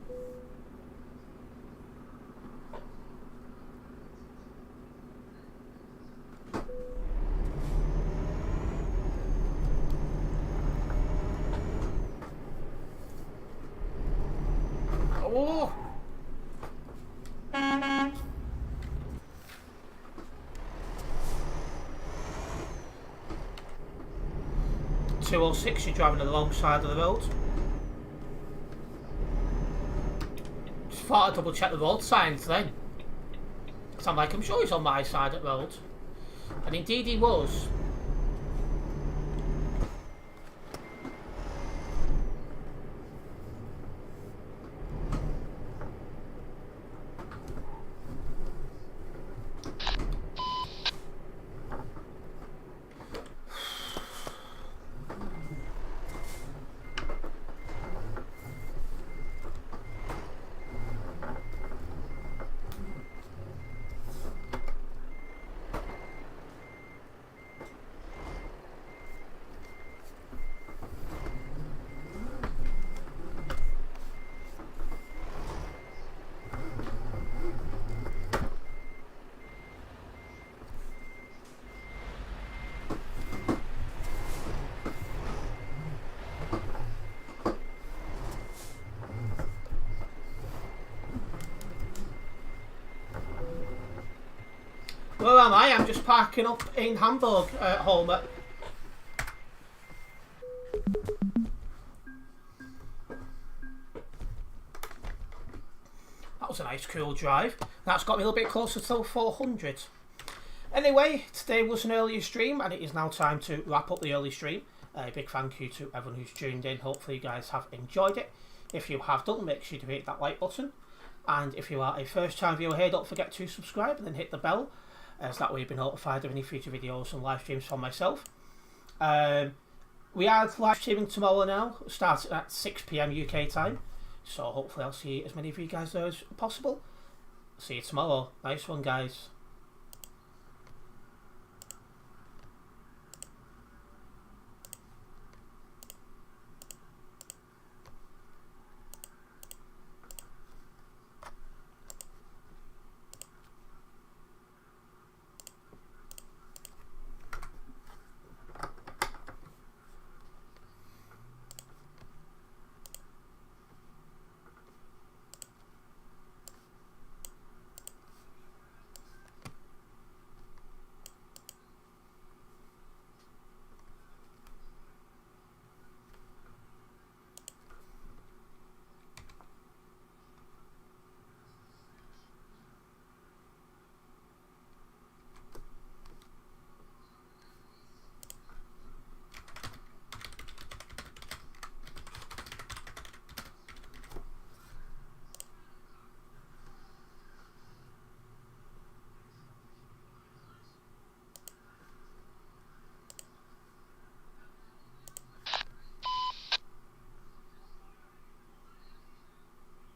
Oh! 206, you're driving on the wrong side of the road. Just thought I'd double check the road signs then. Because I'm sure he's on my side of the road. And indeed he was. Where am I? I'm just parking up in Hamburg at home. That was a nice cool drive. That's got me a little bit closer to 400. Anyway, today was an earlier stream and it is now time to wrap up the early stream. A big thank you to everyone who's tuned in. Hopefully you guys have enjoyed it. If you have done, make sure to hit that like button. And if you are a first time viewer here, don't forget to subscribe and then hit the bell, as that way you'll be notified of any future videos and live streams from myself. We are live streaming tomorrow now, starting at 6 PM UK time. So hopefully I'll see as many of you guys there as possible. See you tomorrow. Nice one, guys.